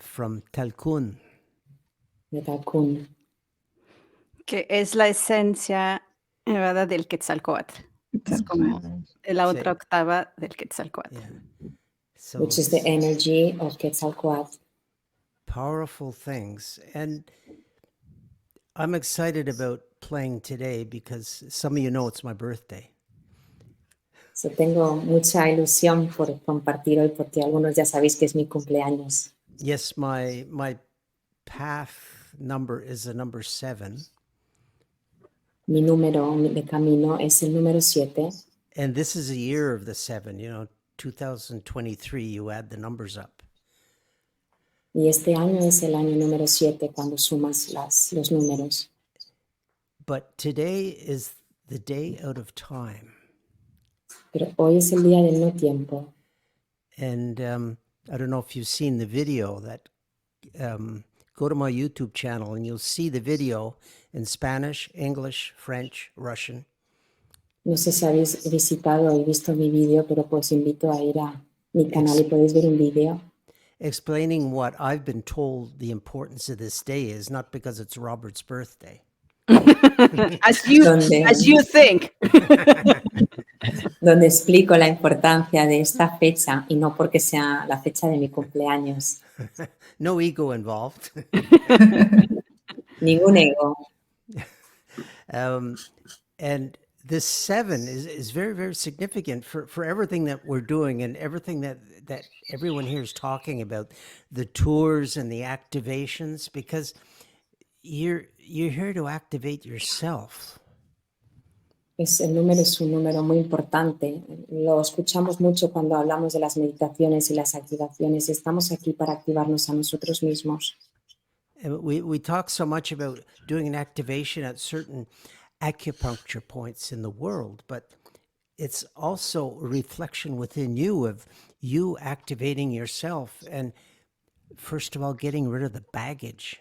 From Talcún. de Talcún. Que es la esencia, ¿verdad?, del Quetzalcóatl. Es como la otra octava del Quetzalcóatl. Yeah. So Which is the energy of Quetzalcoatl. powerful things. And I'm excited about playing today because some of you know it's my birthday. So tengo mucha ilusión por compartir hoy porque algunos ya sabéis que es mi cumpleaños. Yes, my path number is the number 7. Mi número de camino es el número 7 And this is a year of the 7, 2023, you add the numbers up. y este año es el año número 7 cuando sumas los números. But today is the day out of time. Pero hoy es el día del no tiempo. And I don't know if you've seen the video that, go to my YouTube channel and you'll see the video in Spanish, English, French, Russian. No sé si habéis visitado y visto mi vídeo, pero pues invito a ir a mi canal y podéis ver un vídeo Explaining what I've been told the importance of this day is, not because it's Robert's birthday. As you think. Donde explico la importancia de esta fecha y no porque sea la fecha de mi cumpleaños. No ego involved. Ningún ego. And this 7 is very, very significant for everything that we're doing and everything that everyone here is talking about, the tours and the activations, because you're here to activate yourself. El número es un número muy importante. Lo escuchamos mucho cuando hablamos de las meditaciones y las activaciones. Estamos aquí para activarnos a nosotros mismos. And we talk so much about doing an activation at certain acupuncture points in the world, but it's also a reflection within you of you activating yourself and, first of all, getting rid of the baggage.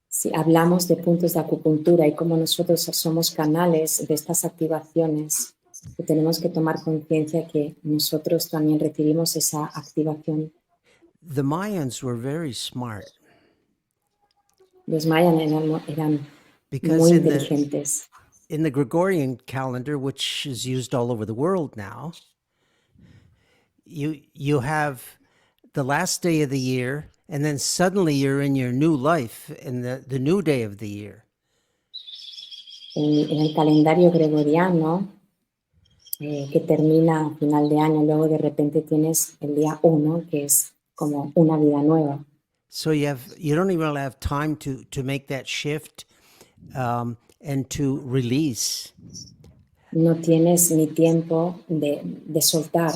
Si hablamos de puntos de acupuntura y cómo nosotros somos canales de estas activaciones, que tenemos que tomar conciencia que nosotros también recibimos esa activación. The Mayans were very smart. Los mayas eran because muy inteligentes. In the Gregorian calendar, which is used all over the world now, you have the last day of the year, and then suddenly you're in your new life in the new day of the year. En el calendario gregoriano, que termina a final de año, luego de repente tienes el día 1, que es como una vida nueva. So you don't even really have time to make that shift and to release. No tienes ni tiempo de soltar.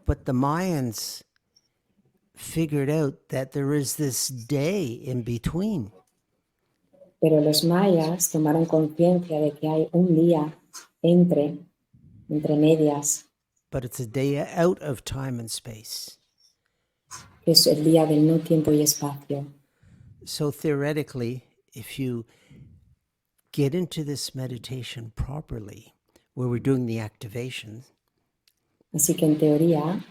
But the Mayans figured out that there is this day in between. Pero los mayas tomaron conciencia de que hay un día entre medias. But it's a day out of time and space. Que es el día del no tiempo y espacio. So theoretically, if you get into this meditation properly, where we're doing the activation. Así que en teoría,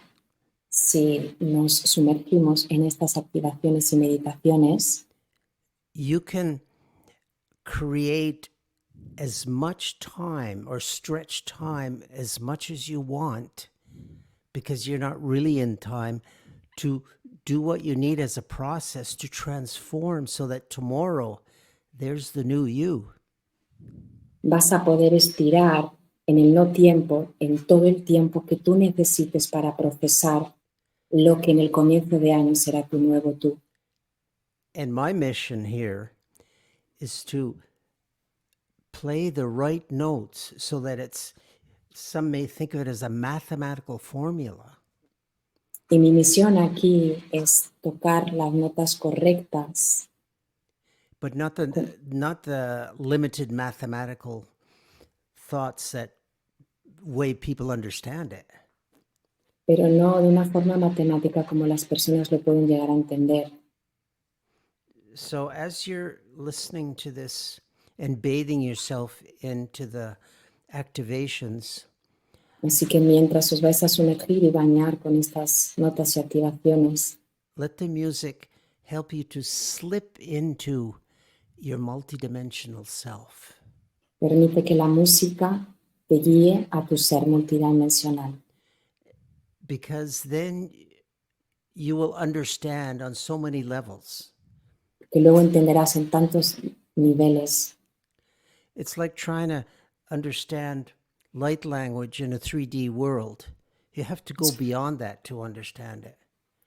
si nos sumergimos en estas activaciones y meditaciones, you can create as much time or stretch time as much as you want, because you're not really in time to do what you need as a process to transform so that tomorrow there's the new you. Vas a poder estirar en el no tiempo, en todo el tiempo que tú necesites para procesar lo que en el comienzo de año será tu nuevo tú. And my mission here is to play the right notes so that some may think of it as a mathematical formula. Y mi misión aquí es tocar las notas correctas. But not the limited mathematical thoughts that way people understand it. Pero no de una forma matemática como las personas lo pueden llegar a entender. So as you're listening to this and bathing yourself into the activations, así que mientras os vais a sumergir y bañar con estas notas y activaciones, let the music help you to slip into your multidimensional self. Permite que la música te guíe a tu ser multidimensional. Because then you will understand on so many levels. Que luego entenderás en tantos niveles. It's like trying to understand light language in a 3D world. You have to go beyond that to understand it.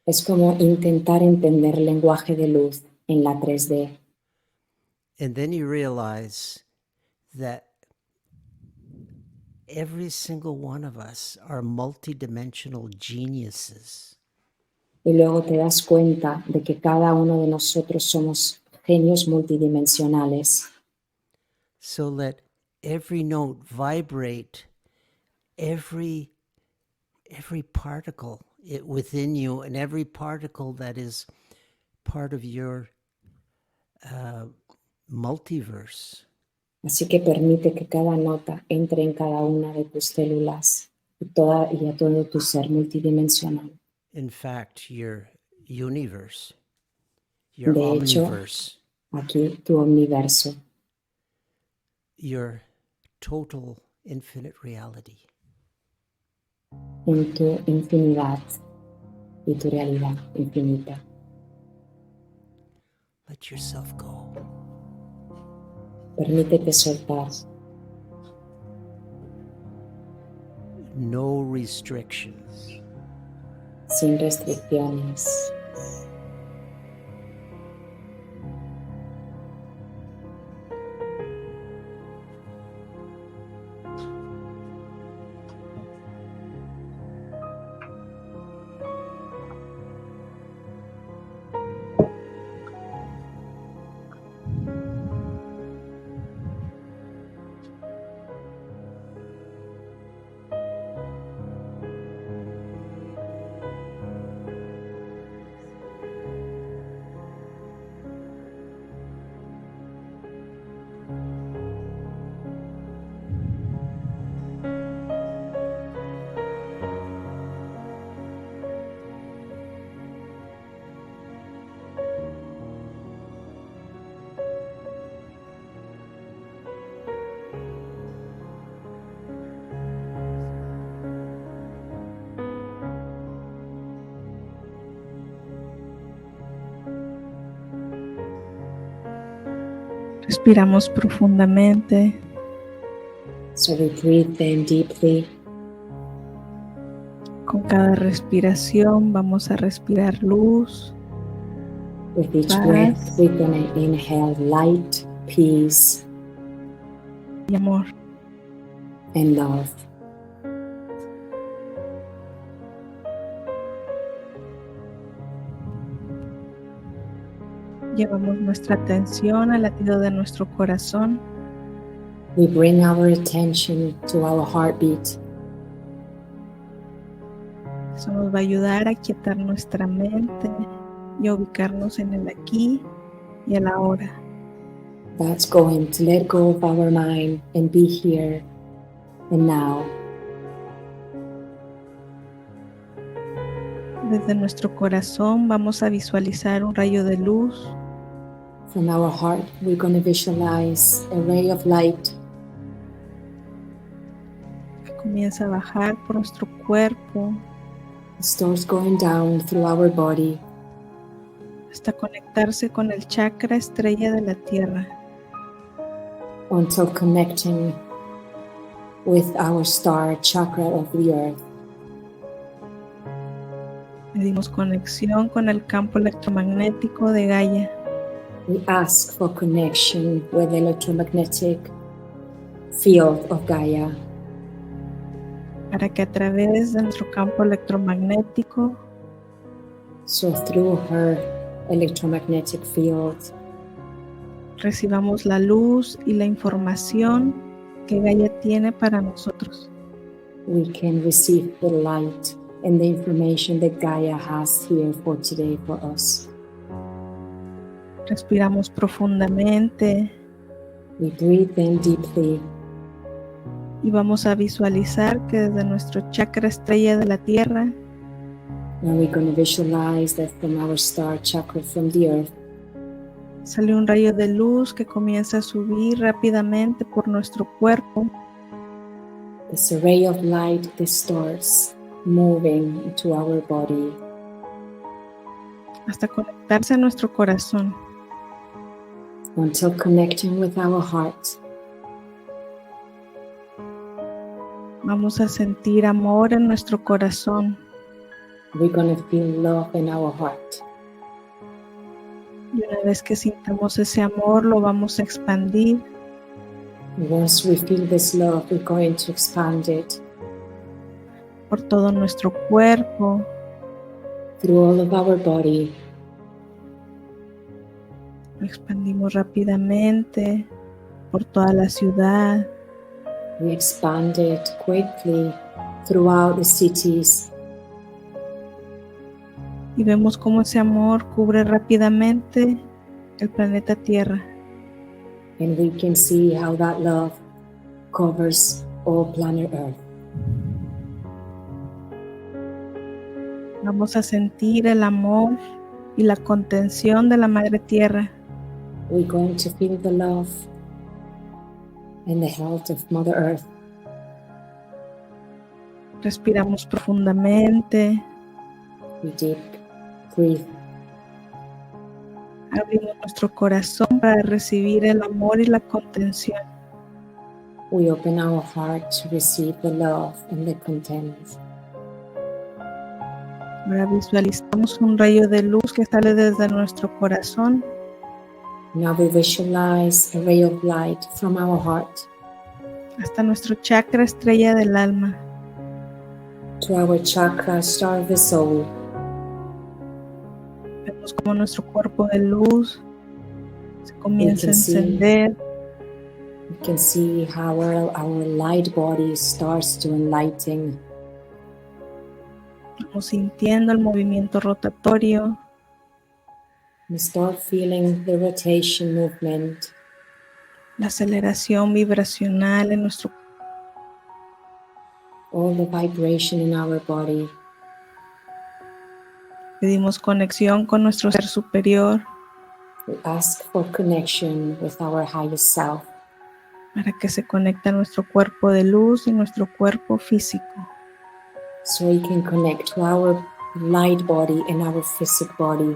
Es como intentar entender el lenguaje de luz en la 3D. And then you realize that every single one of us are multidimensional geniuses. Y luego te das cuenta de que cada uno de nosotros somos genios multidimensionales. So let every note vibrate every particle within you, and every particle that is part of your multiverse. Así que permite que cada nota entre en cada una de tus células y a todo tu ser multidimensional. In fact, your universe, your de hecho, omniverse. aquí tu universo, your total infinite reality. en tu infinidad y tu realidad infinita. Let yourself go. Permítete soltar, No restrictions. sin restricciones. Respiramos profundamente. So we breathe in deeply. Con cada respiración vamos a respirar luz, With each paz breath, we're going to inhale light, peace, y amor. and love. Llevamos nuestra atención al latido de nuestro corazón. We bring our attention to our heartbeat. Eso nos va a ayudar a quietar nuestra mente y a ubicarnos en el aquí y el ahora. That's going to let go of our mind and be here and now. Desde nuestro corazón vamos a visualizar un rayo de luz From our heart, we're going to visualize a ray of light que comienza a bajar por nuestro cuerpo that starts going down through our body hasta conectarse con el chakra estrella de la tierra. until connecting with our star chakra of the earth. Pedimos conexión con el campo electromagnético de Gaia We ask for connection with the electromagnetic field of Gaia, para que a través de nuestro campo electromagnético so through her electromagnetic field, recibamos la luz y la información que Gaia tiene para nosotros. we can receive the light and the information that Gaia has here for today for us. Respiramos profundamente We breathe in deeply y vamos a visualizar que desde nuestro chakra estrella de la tierra and we're going to visualize that from our star chakra from the earth, sale un rayo de luz que comienza a subir rápidamente por nuestro cuerpo there's a ray of light that starts moving into our body hasta conectarse a nuestro corazón. until connecting with our heart. Vamos a sentir amor en nuestro corazón We're going to feel love in our heart. y una vez que sintamos ese amor lo vamos a expandir Once we feel this love, we're going to expand it por todo nuestro cuerpo, through all of our body. lo expandimos rápidamente por toda la ciudad, We expand it quickly throughout the cities, y vemos cómo ese amor cubre rápidamente el planeta Tierra. and we can see how that love covers all planet Earth. Vamos a sentir el amor y la contención de la Madre Tierra. we're going to feel the love and the health of Mother Earth. Respiramos profundamente. We deep breathe. Abrimos nuestro corazón para recibir el amor y la contención. We open our heart to receive the love and the content. Ahora visualizamos un rayo de luz que sale desde nuestro corazón Now we visualize a ray of light from our heart hasta nuestro chakra estrella del alma. to our chakra, star of the soul. Vemos como nuestro cuerpo de luz se comienza a can see. encender. You can see how our light body starts to enlighten. Vamos sintiendo el movimiento rotatorio. We start feeling the rotation movement, La aceleración vibracional en nuestro all the vibration in our body. pedimos conexión con nuestro ser superior We ask for connection with our highest self para que se conecte a nuestro cuerpo de luz y nuestro cuerpo físico. so we can connect to our light body and our physical body.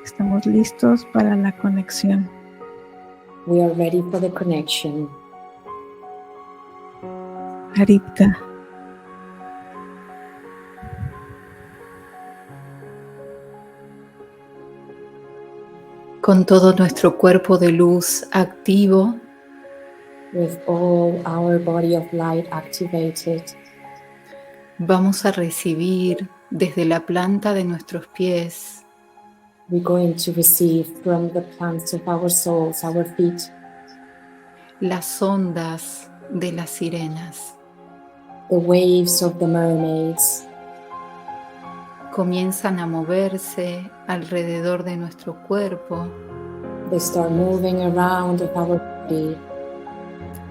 Estamos listos para la conexión. We are ready for the connection. Aripka. Con todo nuestro cuerpo de luz activo, With all our body of light activated, vamos a recibir desde la planta de nuestros pies we're going to receive from the plants of our souls, our feet, las ondas de las sirenas. the waves of the mermaids. Comienzan a moverse alrededor de nuestro cuerpo They start moving around of our body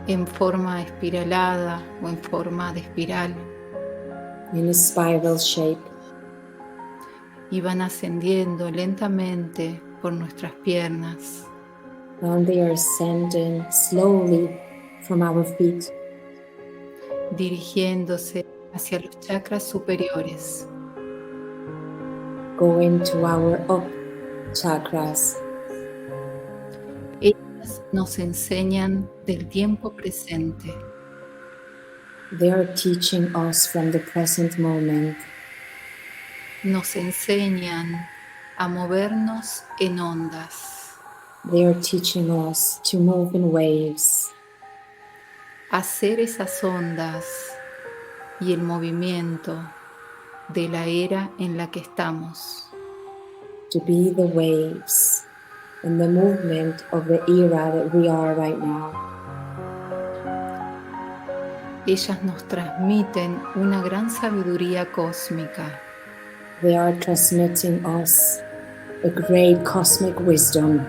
en forma espiralada o en forma de espiral in a spiral shape, y van ascendiendo lentamente por nuestras piernas, and they are ascending slowly from our feet, dirigiéndose hacia los chakras superiores. going to our up chakras. Ellas nos enseñan del tiempo presente, They are teaching us from the present moment. nos enseñan a movernos en ondas, They are teaching us to move in waves, a hacer esas ondas y el movimiento de la era en la que estamos. to be the waves and the movement of the era that we are right now. Ellas nos transmiten una gran sabiduría cósmica, They are transmitting us a great cosmic wisdom.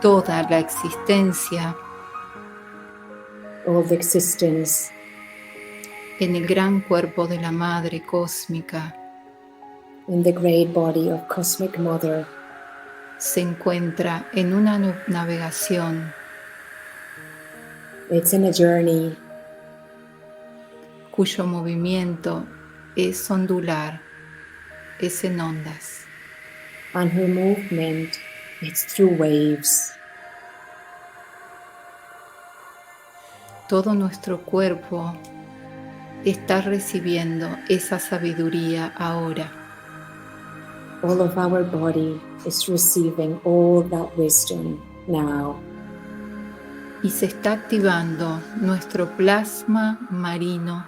toda la existencia All the existence en el gran cuerpo de la Madre Cósmica in the great body of Cosmic Mother se encuentra en una navegación it's in a journey cuyo movimiento es ondular, es en ondas. and her movement it's through waves. Todo nuestro cuerpo está recibiendo esa sabiduría ahora. All of our body is receiving all that wisdom now. Y se está activando nuestro plasma marino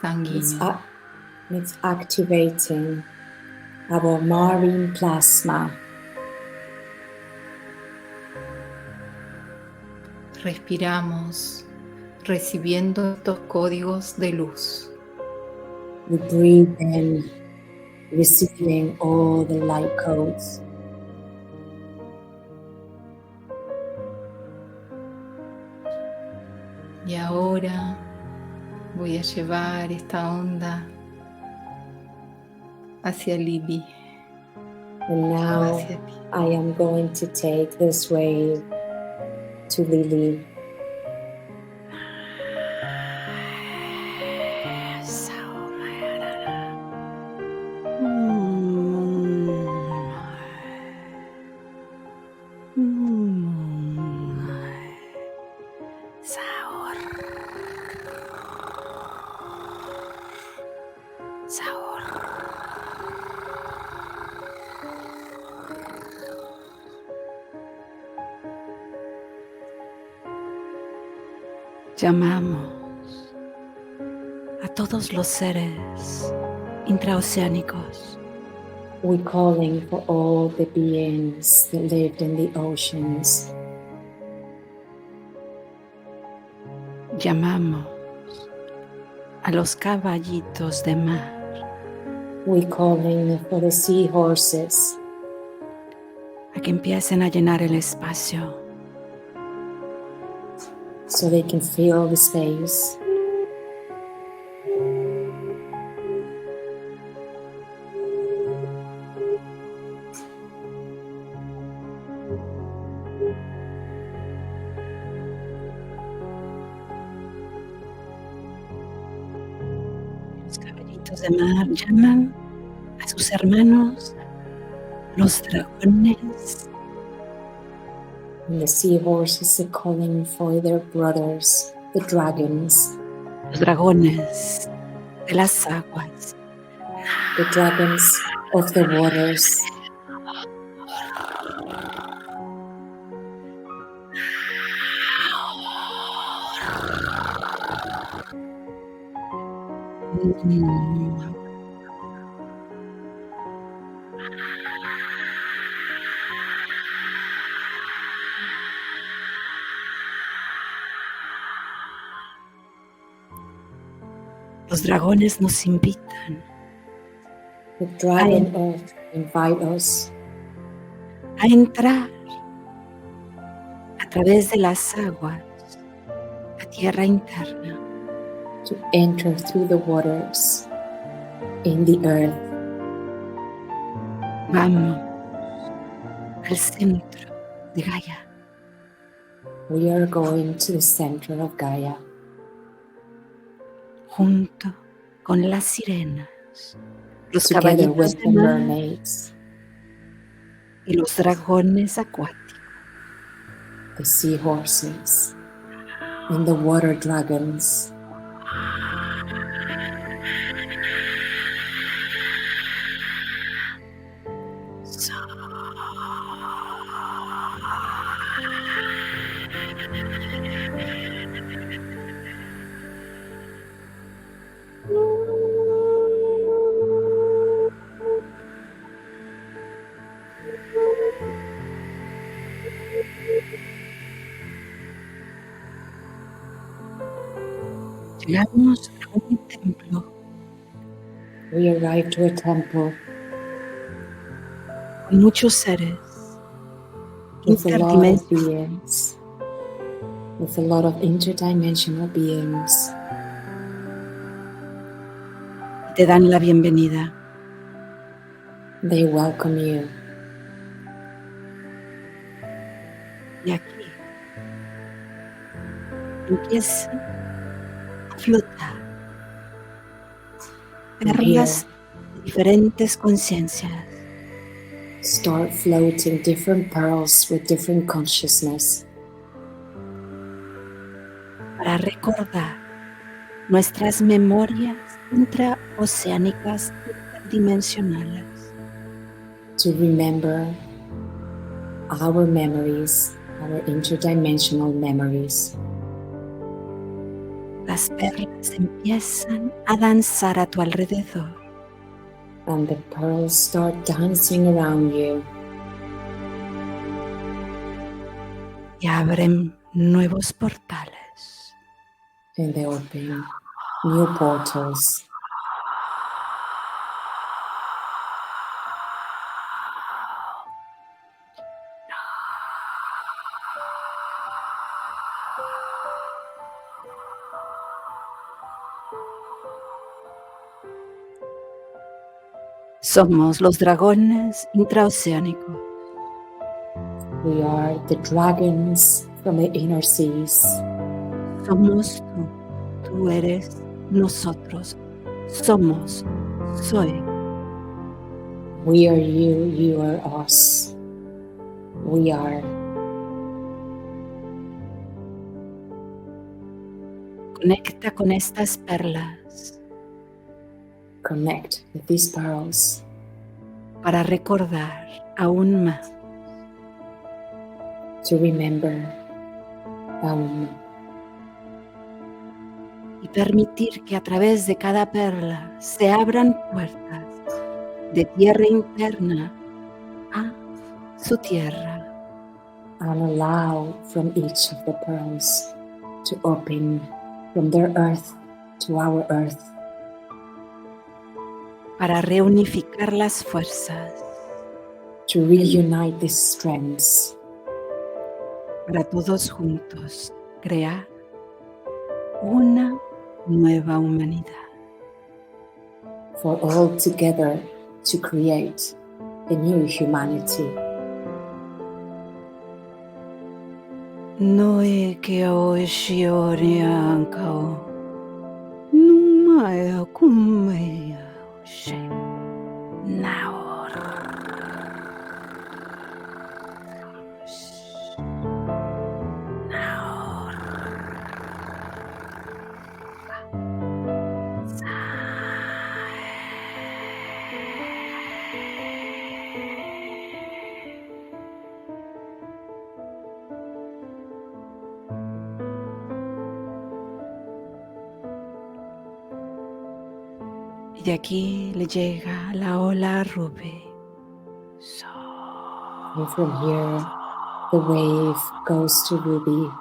sanguíneo. It's activating our marine plasma. Respiramos, recibiendo estos códigos de luz. We breathe in, receiving all the light codes. Y ahora voy a llevar esta onda hacia Lilly. And now Hacia ti. I am going to take this wave to Lilly. Llamamos a todos los seres intraoceánicos, We're calling for all the beings that lived in the oceans. llamamos a los caballitos de mar, We're calling for the seahorses a que empiecen a llenar el espacio, so they can fill the space. los caballitos de mar llaman a sus hermanos, los dragones, And the seahorses are calling for their brothers, the dragons, los dragones de las aguas, the dragons of the waters. Los dragones nos invitan The dragon earth invite us a entrar a través de las aguas a tierra interna, to enter through the waters in the earth. vamos al centro de Gaia, We are going to the center of Gaia, junto con las sirenas, los together caballitos with de the mar mermaids, y los dragones acuáticos. the seahorses, and the water dragons. Llegamos a un templo We arrive to a temple con muchos seres with a lot of interdimensionales beings, with a lot of interdimensional beings. y te dan la bienvenida. They welcome you. Y aquí empieza a flotar perlas de diferentes conciencias Start floating different pearls with different consciousness para recordar nuestras memorias intraoceánicas interdimensionales. to remember our memories, our interdimensional memories. Las perlas empiezan a danzar a tu alrededor. And the pearls start dancing around you Y abren nuevos portales. and they open new portals. Somos los dragones intraoceánicos. We are the dragons from the inner seas. Somos tú eres nosotros. Somos, soy. We are you, you are us. We are. Conecta con estas perlas Connect with these pearls para recordar aún más to remember y permitir que a través de cada perla se abran puertas de tierra interna a su tierra. and allow from each of the pearls to open from their earth to our earth, Para reunificar las fuerzas, to reunite these strengths, para todos juntos crear una nueva humanidad. for all together to create a new humanity. Noe ke o shiori ankao, numaya kumaya she, naor. Y de aquí le llega la ola Rubí. And from here, the wave goes to Rubí.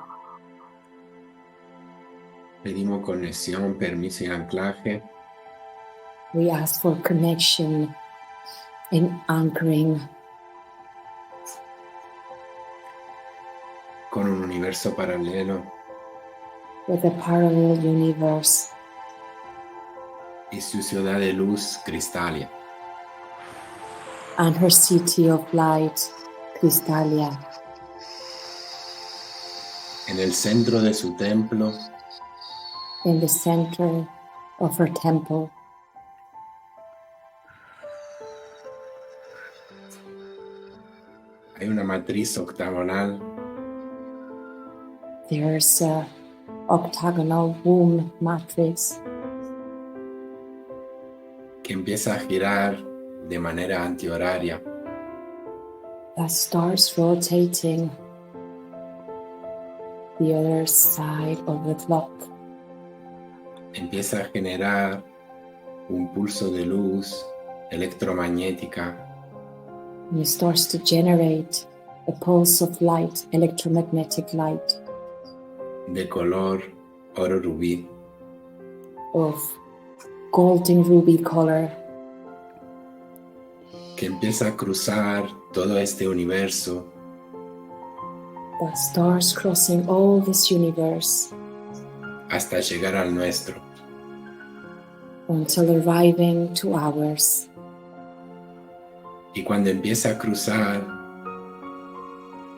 Pedimos conexión, permiso y anclaje We ask for connection and anchoring con un universo paralelo with a parallel universe y su ciudad de luz Cristalia. and her city of light, Cristalia. En el centro de su templo In the center of her temple, hay una matriz octagonal there's a octagonal womb matrix que empieza a girar de manera antihoraria that starts rotating the other side of the clock. empieza a generar un pulso de luz electromagnética And it starts to generate a pulse of light, electromagnetic light de color oro rubí of golden ruby color que empieza a cruzar todo este universo that starts crossing all this universe hasta llegar al nuestro. until arriving to ours. Y cuando empieza a cruzar,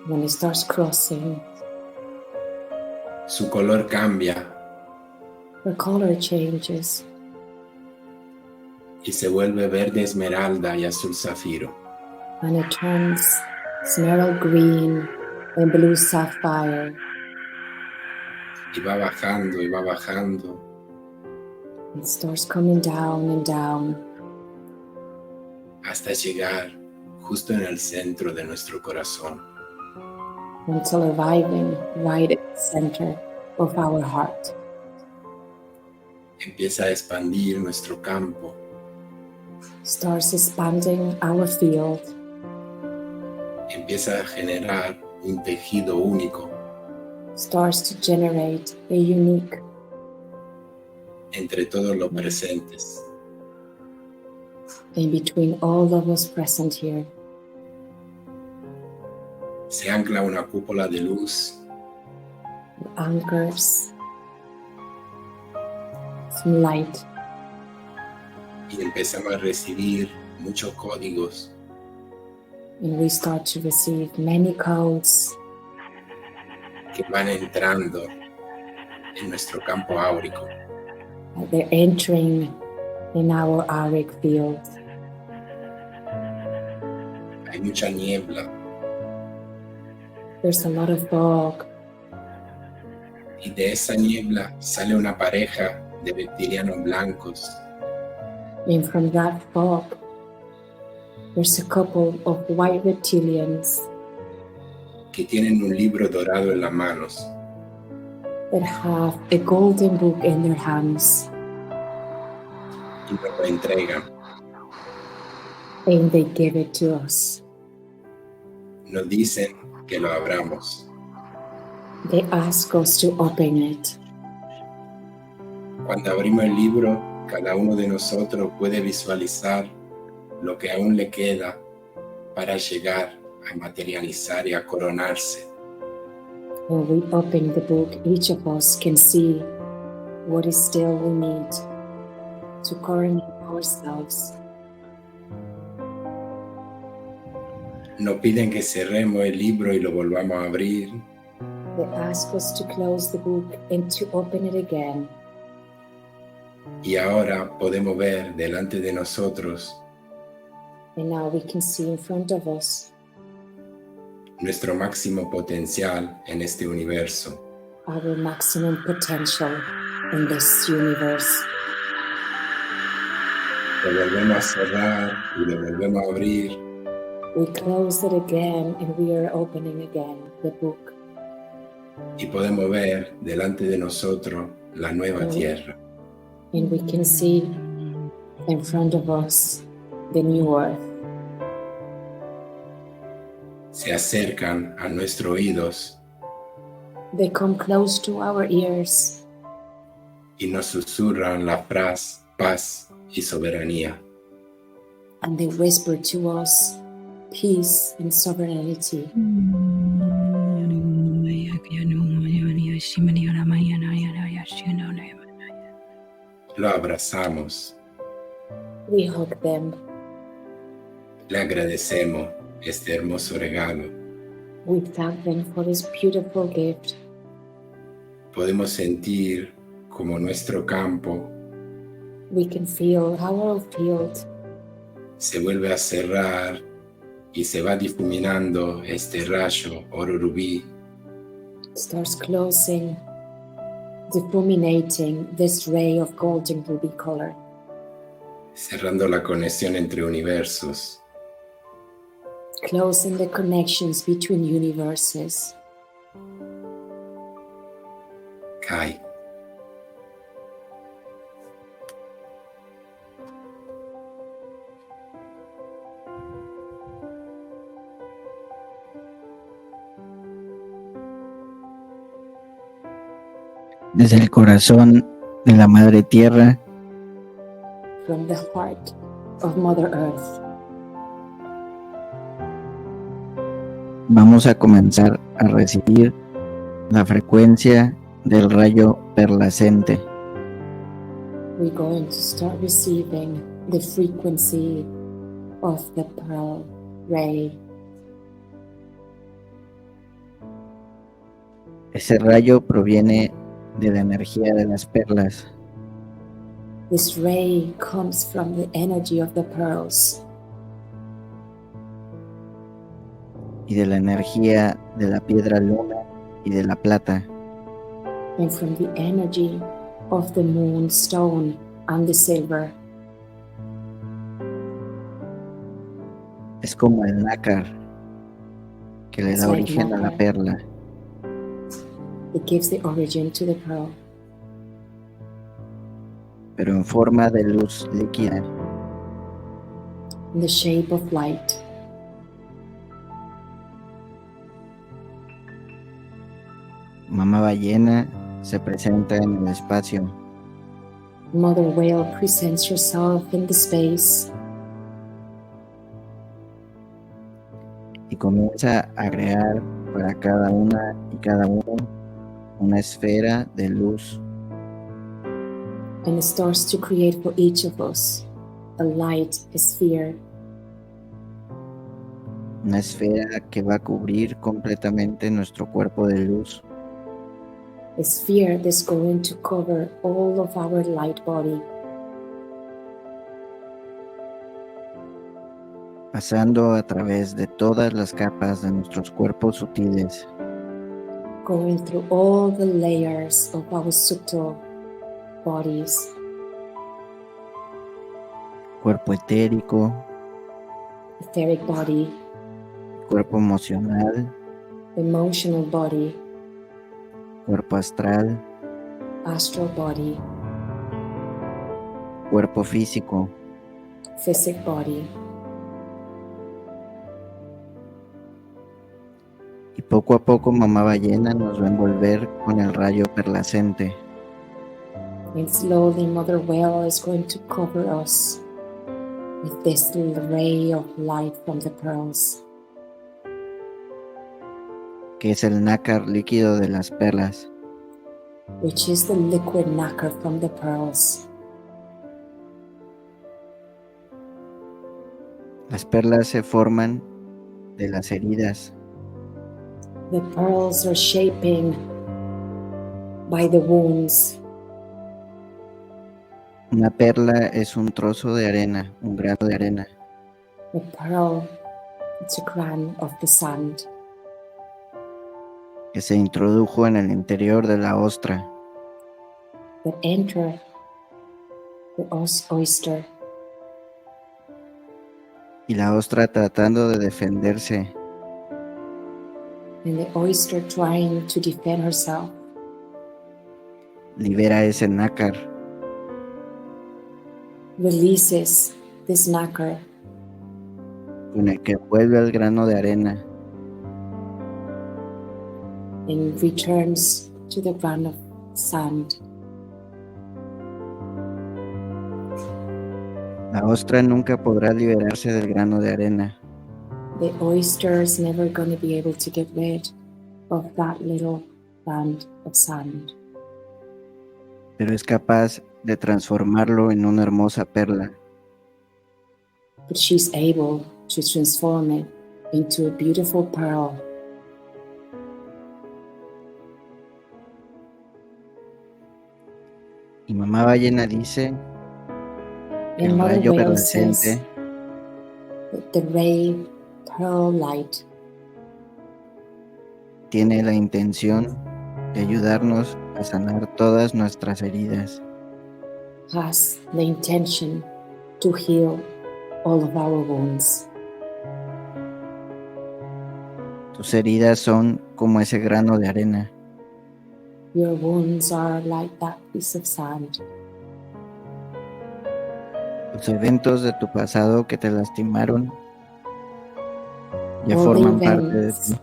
When it starts crossing, su color cambia the color changes y se vuelve verde esmeralda y azul zafiro. and it turns emerald green and blue sapphire. Y va bajando y va bajando It starts coming down and down hasta llegar justo en el centro de nuestro corazón. until arriving right at the center of our heart. Empieza a expandir nuestro campo Starts expanding our field, empieza a generar un tejido único starts to generate a unique entre todos los presentes. in between all of us present here. Se ancla una cúpula de luz It anchors some light y empezamos a recibir muchos códigos And we start to receive many codes que van entrando en nuestro campo áurico. they're entering in our auric field. Hay mucha niebla There's a lot of fog, y de esa niebla sale una pareja de reptilianos blancos and from that fog, there's a couple of white reptilians que tienen un libro dorado en las manos that have a golden book in their hands, y nos lo entregan. and they give it to us. Nos dicen que lo abramos. They ask us to open it. Cuando abrimos el libro, cada uno de nosotros puede visualizar lo que aún le queda para llegar a materializar y a coronarse. When we open the book, each of us can see what is still we need to coronate ourselves. Nos piden que cerremos el libro y lo volvamos a abrir, They ask us to close the book and to open it again. y ahora podemos ver delante de nosotros And now we can see in front of us nuestro máximo potencial en este universo. our maximum potential in this universe. Lo volvemos a cerrar y lo volvemos a abrir, We close it again and we are opening again the book. y podemos ver delante de nosotros la nueva tierra. And we can see in front of us the new earth. Se acercan a nuestros oídos They come close to our ears y nos susurran la frase paz y soberanía. and they whisper to us peace and sovereignty. Lo abrazamos, We hug them. le agradecemos este hermoso regalo. We thank them for this beautiful gift. Podemos sentir como nuestro campo We can feel our field se vuelve a cerrar y se va difuminando este rayo oro rubí starts closing, difuminating this ray of golden ruby color, cerrando la conexión entre universos. closing the connections between universes. Cae. Desde el corazón de la Madre Tierra, From the heart of Mother Earth, vamos a comenzar a recibir la frecuencia del rayo perlascente, we're going to start receiving the frequency of the pearl ray. Ese rayo proviene de la energía de las perlas This ray comes from the energy of the pearls y de la energía de la piedra luna y de la plata. and from the energy of the moonstone and the silver. Es como el nácar que le It's da like origen a la nácar. perla. It gives the origin to the pearl, pero en forma de luz líquida, in the shape of light. Mamá ballena se presenta en el espacio Mother whale presents herself in the space y comienza a crear para cada una y cada uno una esfera de luz and starts to create for each of us a light sphere una esfera que va a cubrir completamente nuestro cuerpo de luz, A sphere that's going to cover all of our light body, pasando a través de todas las capas de nuestros cuerpos sutiles, going through all the layers of our subtle bodies, cuerpo etérico, etheric body, cuerpo emocional, emotional body, cuerpo astral, astral body, cuerpo físico, physic body. y poco a poco Mamá Ballena nos va a envolver con el rayo perlacente, And slowly Mother Whale is going to cover us with this little ray of light from the pearls, que es el nácar líquido de las perlas. which is the liquid nacre from the pearls. Las perlas se forman de las heridas, The pearls are shaping by the wounds. una perla es un trozo de arena, un grano de arena, The pearl, it's a grain of the sand que se introdujo en el interior de la ostra, that enter the oyster, y la ostra tratando de defenderse, and the oyster trying to defend herself libera ese nácar, releases this nacre con el que vuelve al grano de arena, and returns to the grain of sand. La ostra nunca podrá liberarse del grano de arena, The oyster is never going to be able to get rid of that little band of sand, pero es capaz de transformarlo en una hermosa perla, but she's able to transform it into a beautiful pearl. y Mamá Ballena dice que And el Mother rayo Whale says perlacente that the ray pearl light tiene la intención de ayudarnos a sanar todas nuestras heridas, has the intention to heal all of our wounds. tus heridas son como ese grano de arena, Your wounds are like that piece of sand. los eventos de tu pasado que te lastimaron ya All the forman parte de events, ti.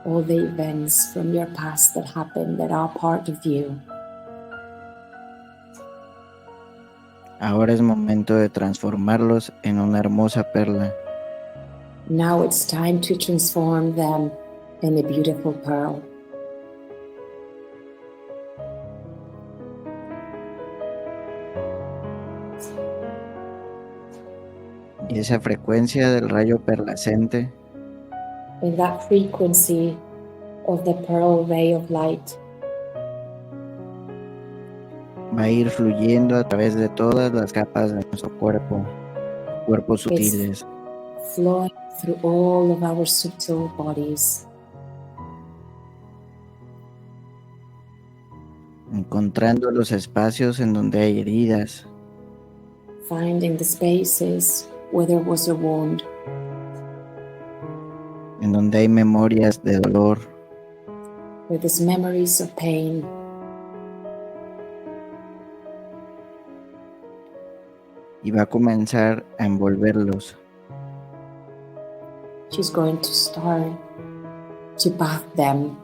all the events from your past that happened that are part of you. Ahora es momento de transformarlos en una hermosa perla, Now it's time to transform them in a beautiful pearl. y esa frecuencia del rayo perlacente In that frequency of the pearl ray of light va a ir fluyendo a través de todas las capas de nuestro cuerpo, cuerpos sutiles, flowing through all of our subtle bodies, encontrando los espacios en donde hay heridas, finding the spaces where there was a wound, en donde hay memorias de dolor, where there's memories of pain, y va a comenzar a envolverlos she's going to start to bath them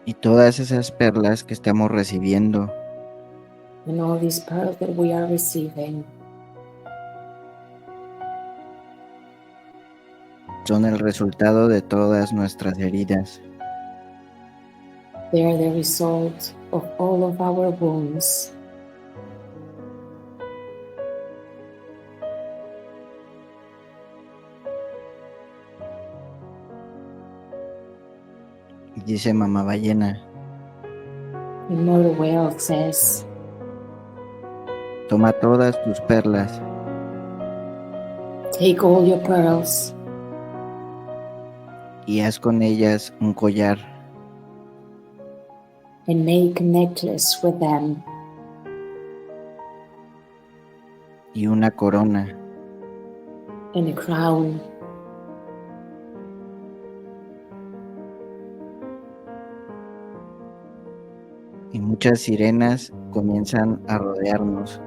y todas esas perlas que estamos recibiendo and all these pearls that we are receiving son el resultado de todas nuestras heridas, They are the result of all of our wounds. Y dice mamá ballena, And Mother Whale says, toma todas tus perlas take all your pearls y haz con ellas un collar and make a necklace with them y una corona and a crown. y muchas sirenas comienzan a rodearnos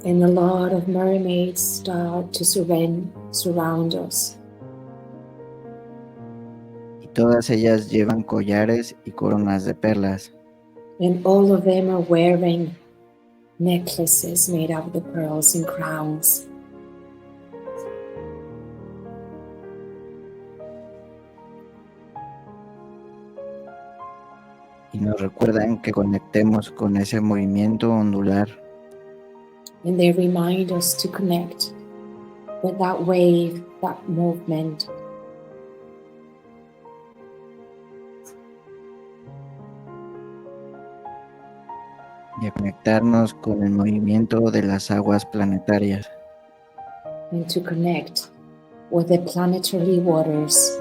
And a lot of mermaids start to surround us. y todas ellas llevan collares y coronas de perlas. And all of them are wearing necklaces made of the pearls and crowns. Y nos recuerdan que conectemos con ese movimiento ondular And they remind us to connect with that wave, that movement. y a conectarnos con el movimiento de las aguas planetarias. And to connect with the planetary waters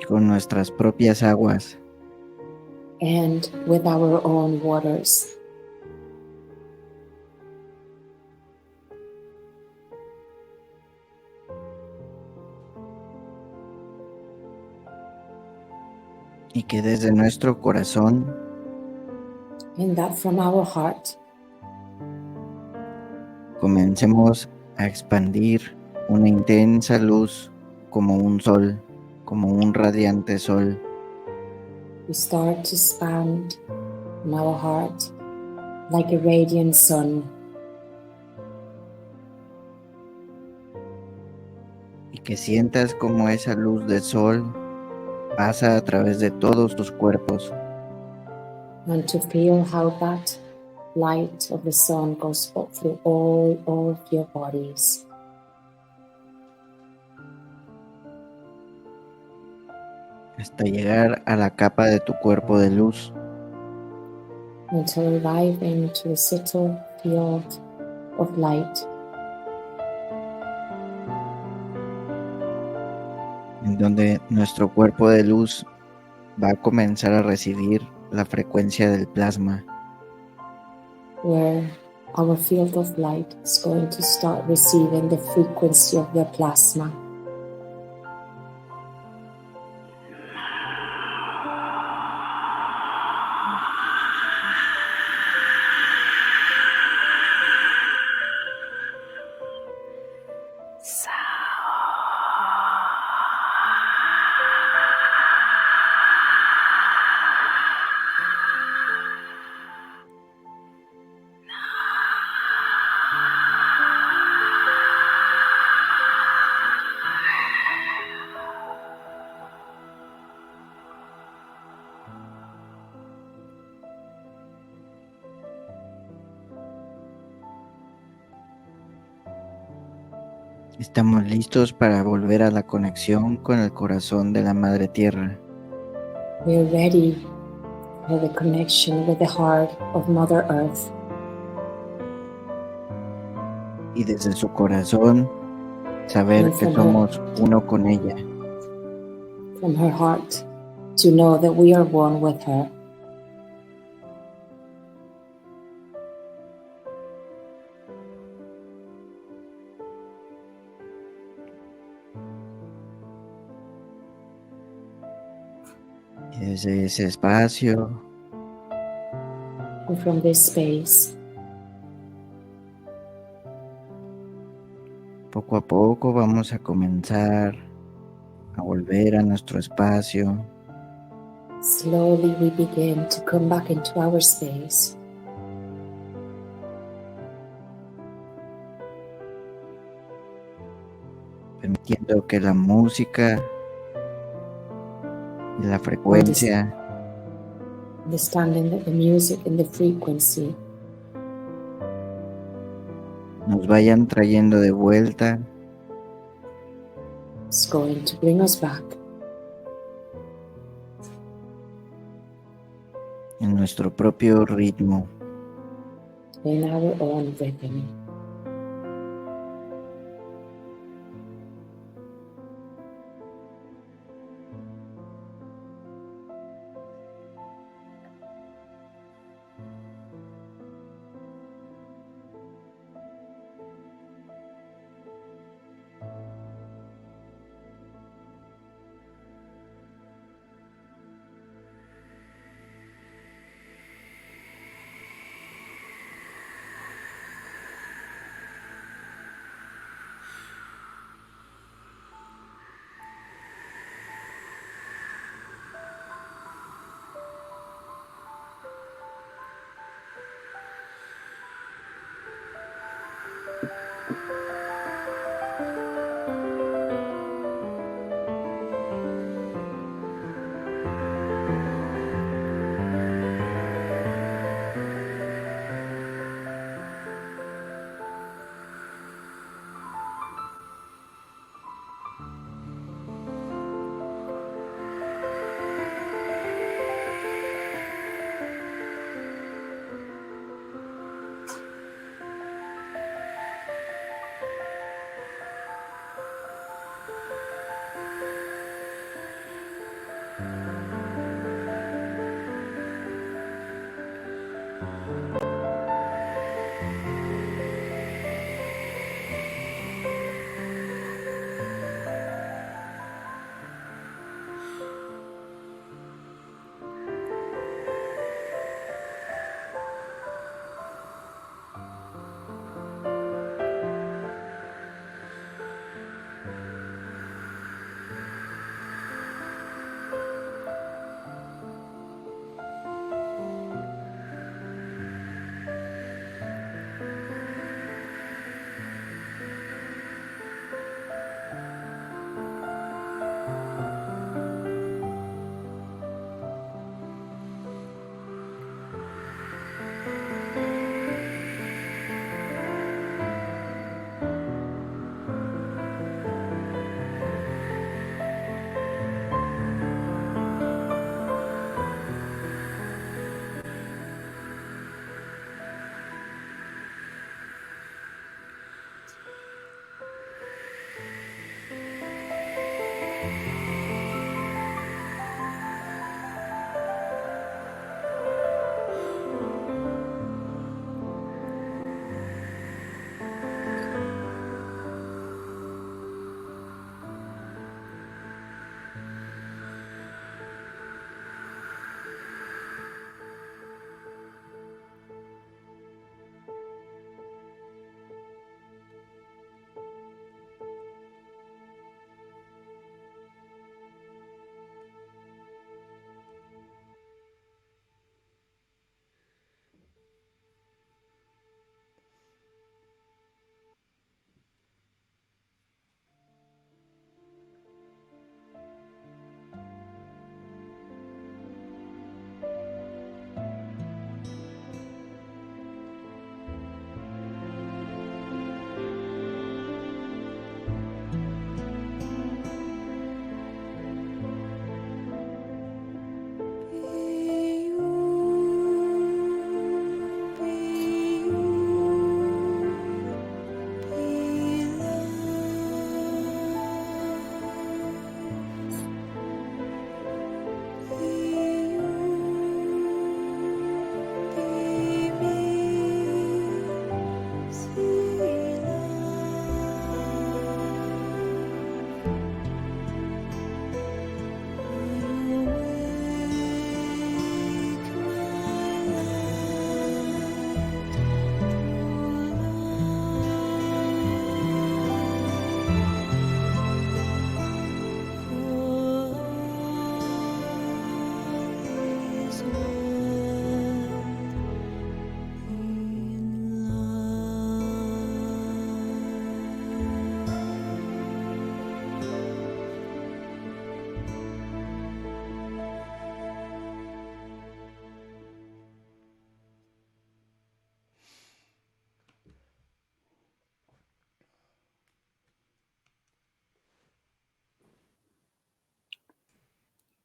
Y con nuestras propias aguas and with our own waters. y que desde nuestro corazón And that from our heart comencemos a expandir una intensa luz como un sol, como un radiante sol, we start to expand in our heart like a radiant sun. y que sientas como esa luz del sol pasa a través de todos tus cuerpos, And to feel how that light of the sun goes up through all of your bodies. hasta llegar a la capa de tu cuerpo de luz, Until arriving to a subtle field of light, en donde nuestro cuerpo de luz va a comenzar a recibir la frecuencia del plasma, where our field of light is going to start receiving the frequency of the plasma. Estamos listos para volver a la conexión con el corazón de la Madre Tierra. We are ready for the connection with the heart of Mother Earth. Y desde su corazón saber que somos uno con ella. From her heart, to know that we are one with her. Y desde ese espacio And from this space, poco a poco vamos a comenzar a volver a nuestro espacio, slowly we begin to come back into our space. permitiendo que la música y la frecuencia understanding that the music and the frequency nos vayan trayendo de vuelta is going to bring us back en nuestro propio ritmo. in our own rhythm.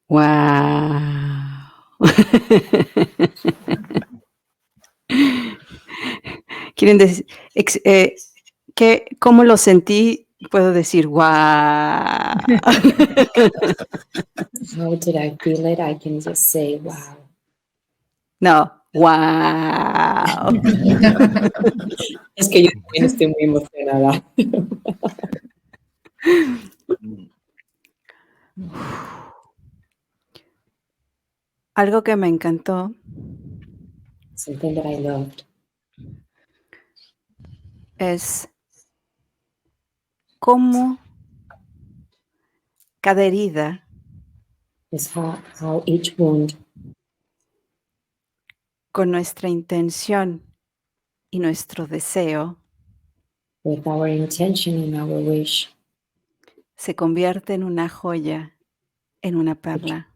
Wow. Quieren decir, ¿cómo lo sentí? Puedo decir, wow. How did I feel it? I can just say, wow. No, wow. Es que yo también estoy muy emocionada. Algo que me encantó Something that I loved es cómo cada herida is how each wound, con nuestra intención y nuestro deseo with our intention and our wish, se convierte en una joya, en una perla.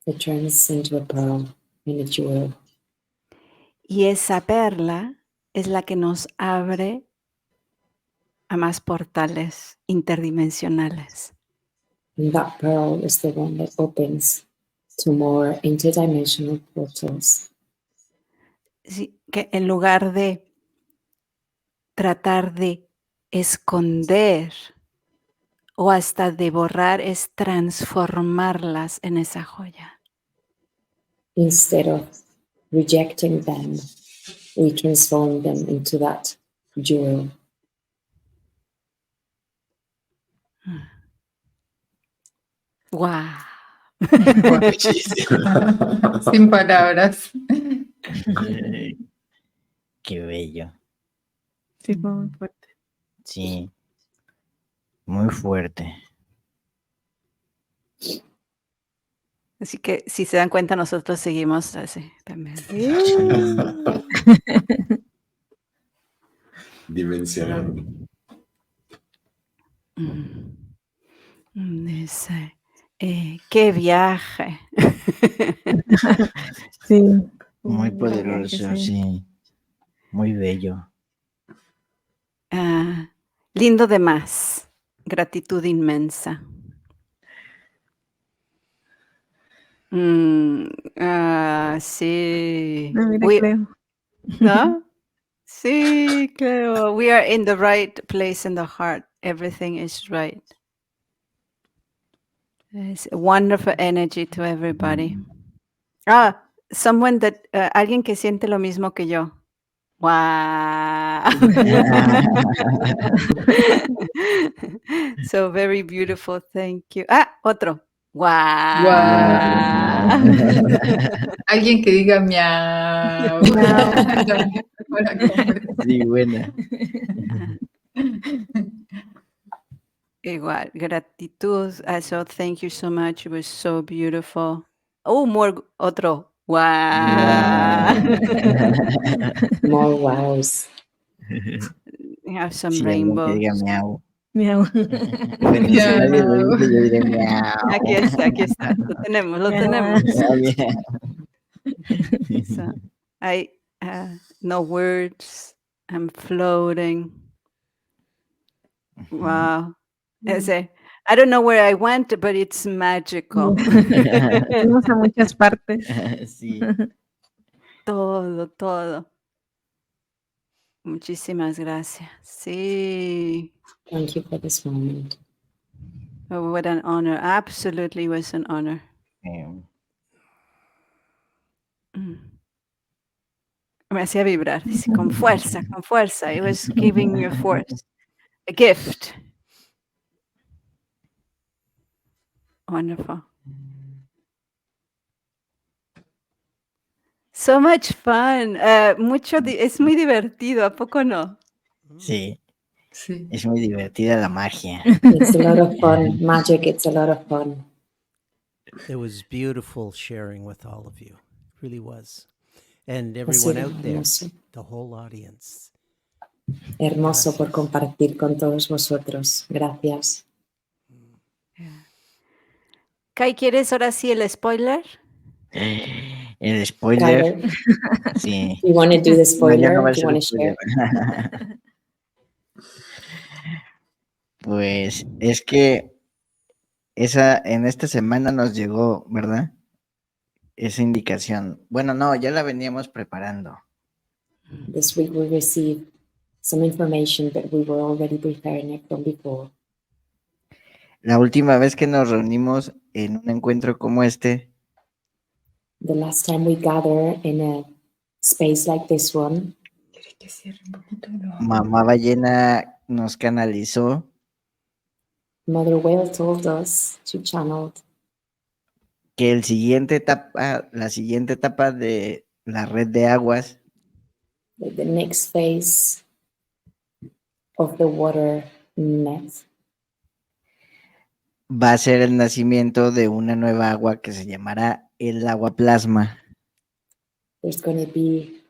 it turns into a pearl and a jewel. Y esa perla es la que nos abre a más portales interdimensionales. And that pearl is the one that opens to more interdimensional portals. Sí, que en lugar de tratar de esconder o hasta de borrar, es transformarlas en esa joya. Instead of rejecting them, we transform them into that jewel. ¡Wow! Sin palabras. Qué bello. Sí, fue muy fuerte. Sí. Muy fuerte. Así que si se dan cuenta, nosotros seguimos así también. Dimensionando. Dice, ¡qué viaje! Sí. Muy La verdad que poderoso, sí. Muy bello. Lindo de más. Gratitud inmensa. Sí. Ah, mira, Cleo. ¿No? Sí, Cleo. We are in the right place in the heart. Everything is right. It's a wonderful energy to everybody. Someone that, alguien que siente lo mismo que yo. Wow. So very beautiful. Thank you. Otro. Wow. Alguien que diga miau. Sí, buena. Igual, gratitud. So thank you so much. It was so beautiful. Oh, more, otro. Wow. More wows. We have some Sí, alguien que rainbows. diga miau. Miau. Bueno, si Miau. nadie lo dice, yo diré miau. Aquí está. Lo tenemos, lo tenemos. Está bien. So, I no words. I'm floating. Wow. Ese, I don't know where I went, but it's magical. Fuimos a muchas partes. Sí. Todo. Muchísimas gracias. Sí. Thank you for this moment. Oh, what an honor. Absolutely was an honor. Me hacía vibrar, dice, con fuerza. It was giving me a force, a gift. Wonderful. So much fun. Es muy divertido, ¿a poco no? Sí, Sí. es muy divertida la magia. It's a lot of fun. Magic, it's a lot of fun. It was beautiful sharing with all of you. It really was. And everyone out there, Hermoso. the whole audience. Hermoso por compartir con todos vosotros. Gracias. Kai, ¿quieres ahora sí el spoiler? El spoiler. Kyler, Sí. you want to do the No, ya spoiler? no va a Do you ser want to spoiler. share? Pues es que En esta semana nos llegó, ¿verdad? Esa indicación. Bueno, no, ya la veníamos preparando. This week we received some information that we were already preparing it from before. La última vez que nos reunimos en un encuentro como este, The last time we gathered in a space like this one, Mamá Ballena nos canalizó Mother Whale told us to channel que la siguiente etapa de la red de aguas that the next phase of the water net va a ser el nacimiento de una nueva agua que se llamará el agua plasma. there's going to be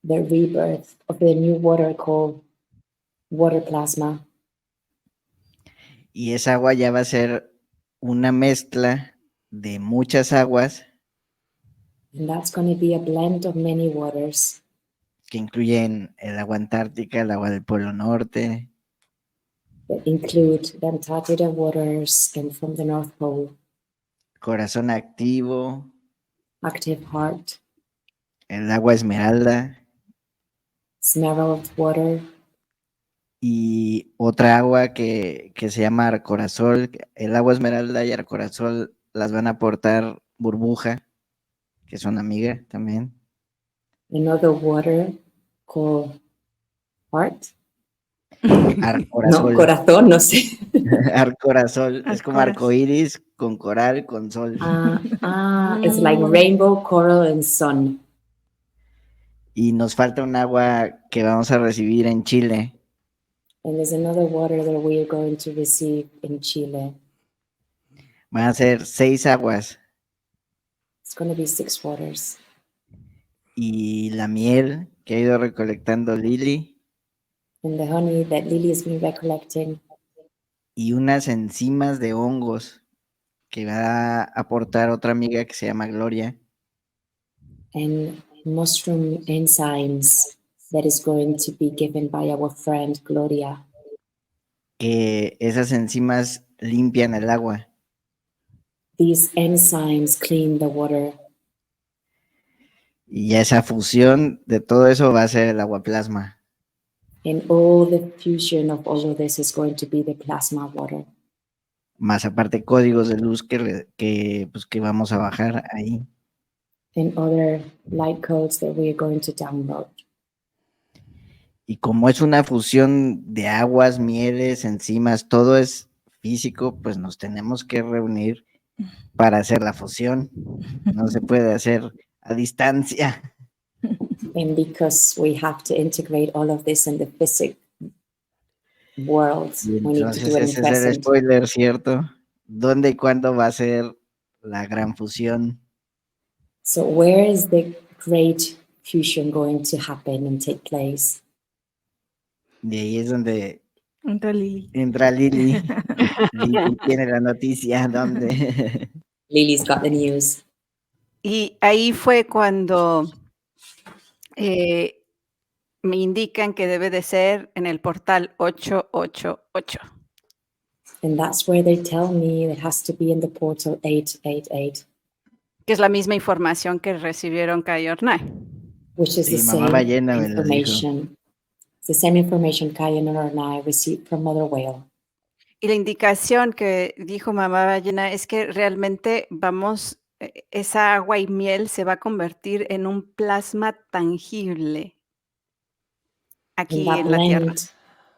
the rebirth of the new water called water plasma. Y esa agua ya va a ser una mezcla de muchas aguas And that's going to be a blend of many waters que incluyen el agua antártica, el agua del Polo Norte, that include the Antarctica waters and from the North Pole, corazón activo, active heart, el agua esmeralda emerald water, y otra agua que se llama arcorazol. El agua esmeralda y arcorazol las van a aportar burbuja, que son amiga también. another water called heart. Arcorazol. No, corazón, no sé. Arcorazol, es como Arcorazol. arcoíris con coral, con sol. It's like rainbow, coral, and sun. Y nos falta un agua que vamos a recibir en Chile, And there's another water that we are going to receive in Chile. van a ser 6 aguas It's going to be 6 waters. y la miel que ha ido recolectando Lilly And the honey that Lily has been recollecting. y unas enzimas de hongos que va a aportar otra amiga que se llama Gloria. And mushroom enzymes that is going to be given by our friend Gloria. Que esas enzimas limpian el agua These enzymes clean the water. y esa fusión de todo eso va a ser el agua plasma. And all the fusion of all of this is going to be the plasma water. Más aparte códigos de luz que vamos a bajar ahí. And other light codes that we are going to download. Y como es una fusión de aguas, mieles, enzimas, todo es físico, pues nos tenemos que reunir para hacer la fusión. No se puede hacer a distancia. And because we have to integrate all of this in the physic world, Y we need to entonces do it in ese es el present. spoiler, ¿cierto? ¿Dónde y cuándo va a ser la gran fusión? So where is the great fusion going to happen and take place? Y ahí es donde Entra Lili. entra Lilly. Lilly tiene la noticia, ¿dónde? Lily's got the news. Y ahí fue cuando me indican que debe de ser en el portal 888. And that's where they tell me it has to be in the portal 888, Que es la misma información que recibieron Kayornai. which is Sí, the Mamá same Ballena me lo dijo. information. It's the same information Kayan and I received from Mother Whale. Y la indicación que dijo Mamá Ballena es que realmente esa agua y miel se va a convertir en un plasma tangible aquí And that en la tierra. blend,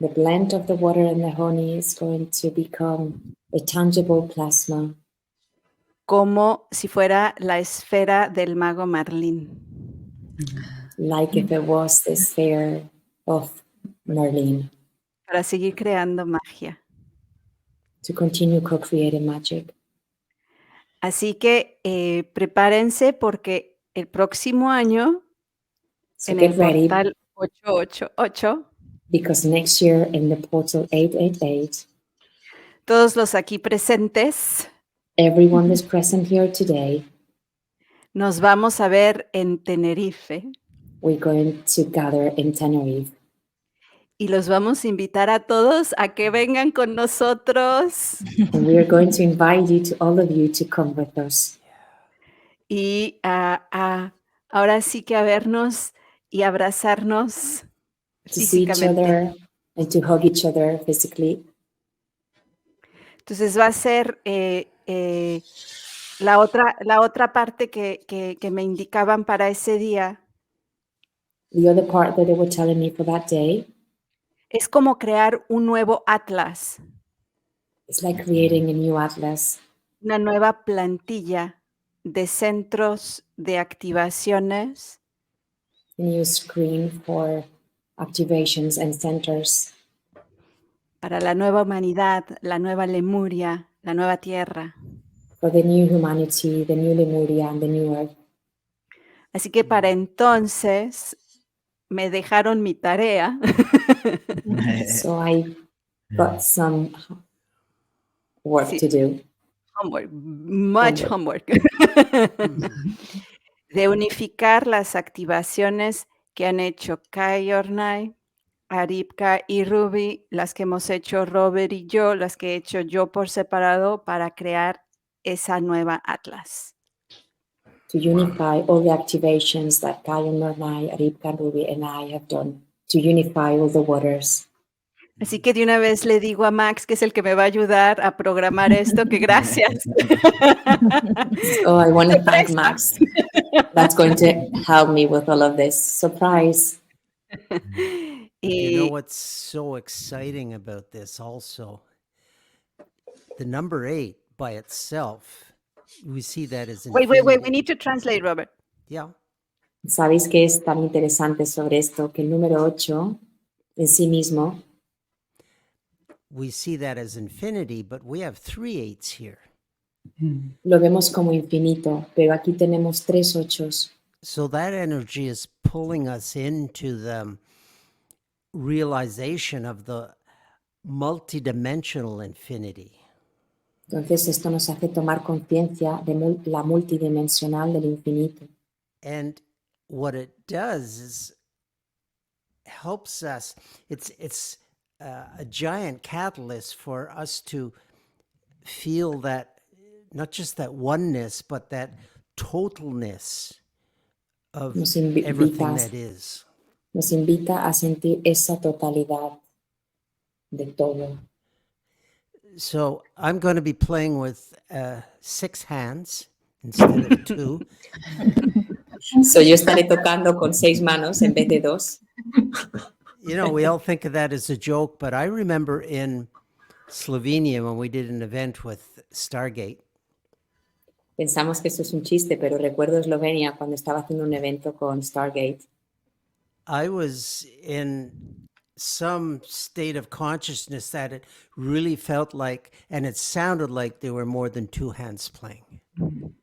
the blend of the water and the honey is going to become a tangible plasma, Como si fuera la esfera del mago Merlín. like if it was the sphere of Merlin, Para seguir creando magia. to continue co-creating magic. Así que prepárense porque el próximo año So en el get ready, portal 888, because next year in the portal 888, todos los aquí presentes everyone that's present here today, nos vamos a ver en Tenerife we're going to gather in Tenerife. Y los vamos a invitar a todos a que vengan con nosotros And we are going to invite you, to all of you, to come with us. y ahora sí que a vernos y abrazarnos To see each físicamente. other and to hug each other physically. Entonces va a ser la otra parte que me indicaban para ese día. The other part that they were telling me for that day Es como crear un nuevo atlas, is like creating a new atlas, una nueva plantilla de centros de activaciones a new screen for activations and centers para la nueva humanidad, la nueva Lemuria, la nueva Tierra. for the new humanity, the new Lemuria, and the new earth. Así que para entonces me dejaron mi tarea So I got some work Sí. to do. homework, much homework, de unificar las activaciones que han hecho Kai Ornai, Aripka y Rubí, las que hemos hecho Robert y yo, las que he hecho yo por separado para crear esa nueva atlas. To unify all the activations that Kayan Nornai, Aripka, Rubí, and I have done, to unify all the waters. Así que de una vez le digo a Max, que es el que me va a ayudar a programar esto, que gracias. So I want to thank Sorpresa. Max. That's going to help me with all of this. Surprise. You know Y what's so exciting about this also? The number 8 by itself, we see that as wait, we infinity. need to translate, Robert. Yeah. ¿Sabéis qué es tan interesante sobre esto? Que el número 8 en sí mismo, We see that as infinity, but we have 3 8s here. lo vemos como infinito, pero aquí tenemos 3 ochos. So that energy is pulling us into the realization of the multidimensional infinity. Entonces esto nos hace tomar conciencia de la multidimensional del infinito. And what it does is helps us. It's a giant catalyst for us to feel that, not just that oneness, but that totalness of Nos everything invita, that is. nos invita a sentir esa totalidad de todo. So I'm going to be playing with 6 hands instead of 2. So yo estaré tocando con 6 manos en vez de 2. You know, we all think of that as a joke, but I remember in Slovenia when we did an event with Stargate, Pensamos que esto es un chiste, pero recuerdo Eslovenia cuando estaba haciendo un evento con Stargate. I was in some state of consciousness that it really felt like, and it sounded like there were more than 2 hands playing.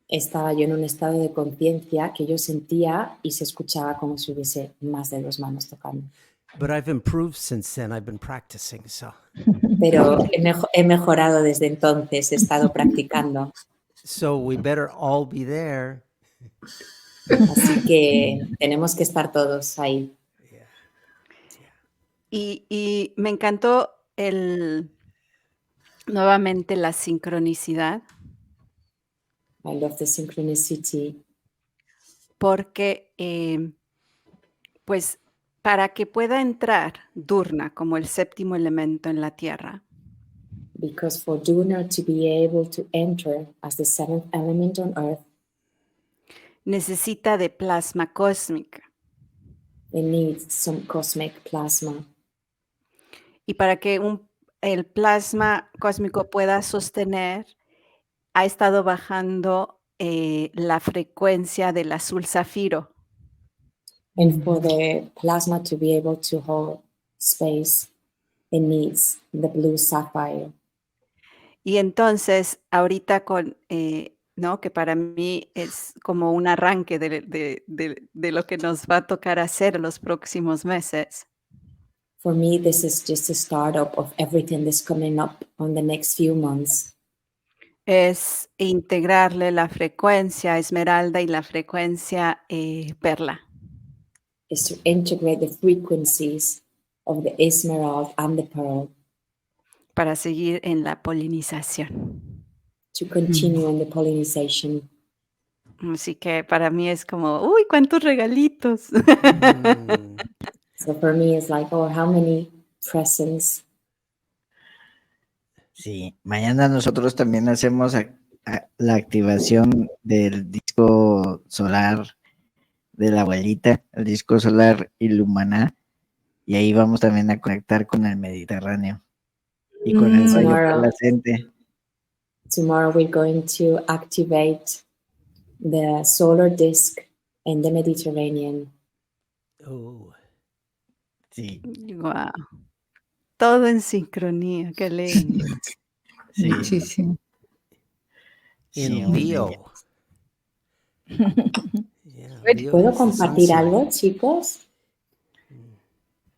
Estaba yo en un estado de conciencia que yo sentía y se escuchaba como si hubiese más de 2 manos tocando. But I've improved since then. I've been practicing, so. Pero he mejorado desde entonces, he estado practicando. So we better all be there. Así que tenemos que estar todos ahí. Y me encantó nuevamente la sincronicidad, I love the synchronicity. porque pues para que pueda entrar Durna como el séptimo elemento en la Tierra, Because for Durna to be able to enter as the 7th element on Earth, necesita de plasma cósmica. it needs some cosmic plasma. Y para que el plasma cósmico pueda sostener, ha estado bajando la frecuencia del azul zafiro. And for the plasma to be able to hold space, it needs the blue sapphire. Y entonces, ahorita ¿no? Que para mí es como un arranque de lo que nos va a tocar hacer en los próximos meses. For me, this is just a startup of everything that's coming up on the next few months. Es integrarle la frecuencia esmeralda y la frecuencia perla. Is to integrate the frequencies of the emerald and the pearl, para seguir en la polinización. to continue in the pollinization. Así que para mí es como, uy, cuántos regalitos. So for me, it's like, oh, how many presents. Sí, mañana nosotros también hacemos la activación del disco solar de la abuelita, el disco solar ILUMANAH, y ahí vamos también a conectar con el Mediterráneo y con el rayo placente. Tomorrow we're going to activate the solar disk in the Mediterranean. Oh, Sí, Wow. Todo en sincronía, qué lindo. sí, Muchísimo. sí, in un Bello. bello. Yeah, Good. Bello ¿Puedo is the sun compartir sign. algo, chicos?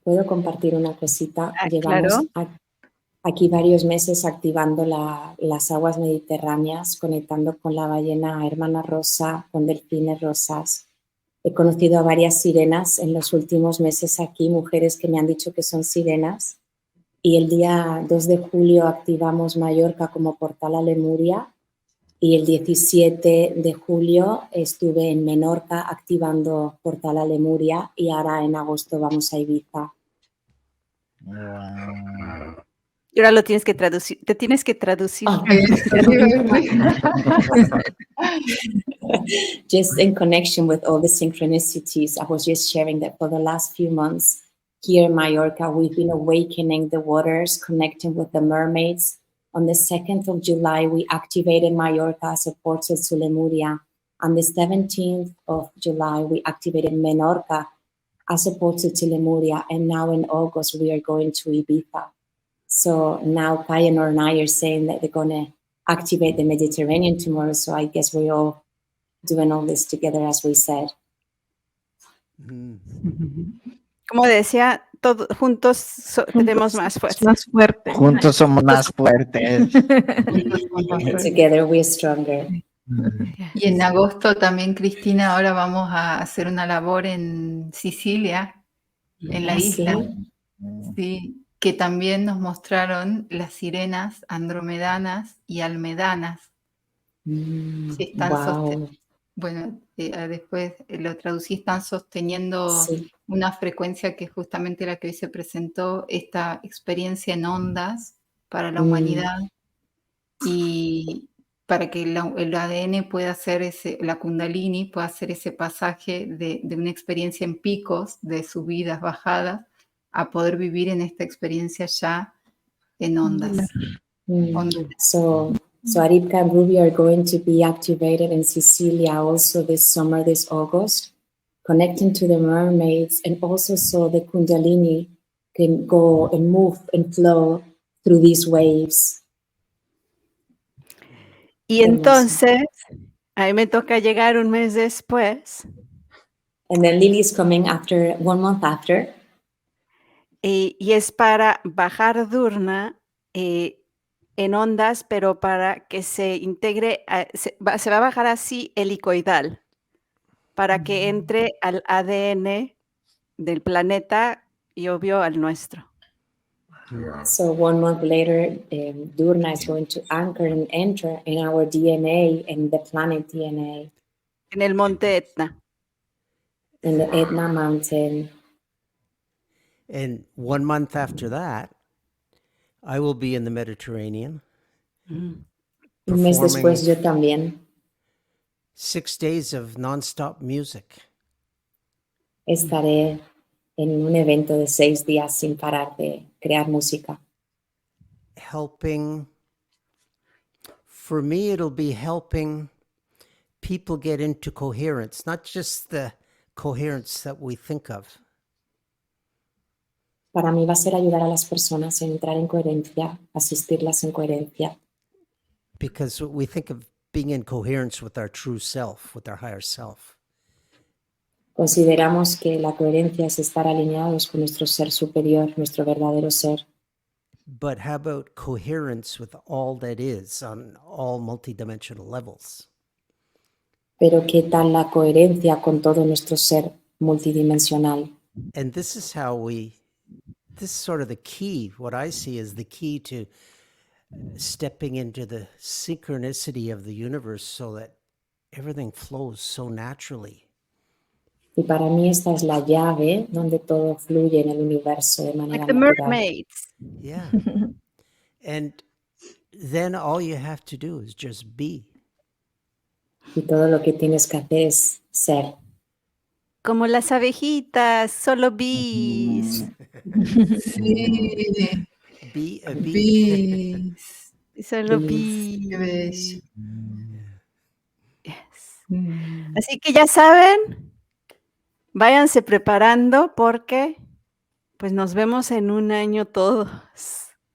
¿Puedo compartir una cosita? Ah, Llevamos claro. aquí varios meses activando las aguas mediterráneas, conectando con la ballena hermana rosa, con delfines rosas. He conocido a varias sirenas en los últimos meses aquí, mujeres que me han dicho que son sirenas. Y el día 2 de julio activamos Mallorca como portal a Lemuria. Y el 17 de julio estuve en Menorca activando portal a Lemuria. Y ahora en agosto vamos a Ibiza. Wow. Y ahora lo tienes que traducir, te tienes que traducir. Just in connection with all the synchronicities, I was just sharing that for the last few months here in Mallorca, we've been awakening the waters, connecting with the mermaids. On the 2nd of July, we activated Mallorca as a portal to Lemuria. On the 17th of July, we activated Menorca as a portal to Lemuria. And now in August, we are going to Ibiza. So now Kayanor and I are saying that they're going to activate the Mediterranean tomorrow. So I guess we're all doing all this together, as we said. Como decía, todos juntos tenemos más fuerza. Más fuerte. Juntos somos más fuertes. Together we're stronger. Y en agosto también, Cristina, ahora vamos a hacer una labor en Sicilia, en la isla, sí, que también nos mostraron las sirenas andromedanas y almedanas. Sí, están bueno, después lo traducí, están sosteniendo una frecuencia que es justamente la que hoy se presentó, esta experiencia en ondas para la humanidad y para que el ADN pueda hacer la Kundalini pueda hacer ese pasaje de una experiencia en picos, de subidas, bajadas, a poder vivir en esta experiencia ya en ondas. So Aripka and Rubí are going to be activated in Sicilia also this summer, this August, connecting to the mermaids, and also so the Kundalini can go and move and flow through these waves. Y entonces, a mí me toca llegar un mes después. And then Lilly is coming after 1 month after. Y es para bajar Durna en ondas, pero para que se integre, se va a bajar así helicoidal, para que entre al ADN del planeta y obvio al nuestro. So 1 month later, Durna is going to anchor and enter in our DNA and the planet DNA. En el monte Etna. In the Etna mountain. And 1 month after that, I will be in the Mediterranean. Un mes después yo también. 6 days of non-stop music. Estaré en un evento de 6 días sin parar de crear música. Helping, for me, it'll be helping people get into coherence, not just the coherence that we think of. Para mí va a ser ayudar a las personas a entrar en coherencia, asistirlas en coherencia. Because we think of being in coherence with our true self, with our higher self. Consideramos que la coherencia es estar alineados con nuestro ser superior, nuestro verdadero ser. But how about coherence with all that is on all multidimensional levels? Pero ¿qué tal la coherencia con todo nuestro ser multidimensional? And this is how we this is sort of the key. What I see is the key to stepping into the synchronicity of the universe so that everything flows so naturally. Y para mí esta es la llave donde todo fluye en el universo de manera Like the natural. mermaids. Yeah. And then all you have to do is just be. Y todo lo que tienes que hacer es ser. Como las abejitas, solo bees. Sí, Be a bee. bis. Solo Bees. Qué bees. bello. Yes. Así que ya saben, váyanse preparando porque pues nos vemos en un año todos.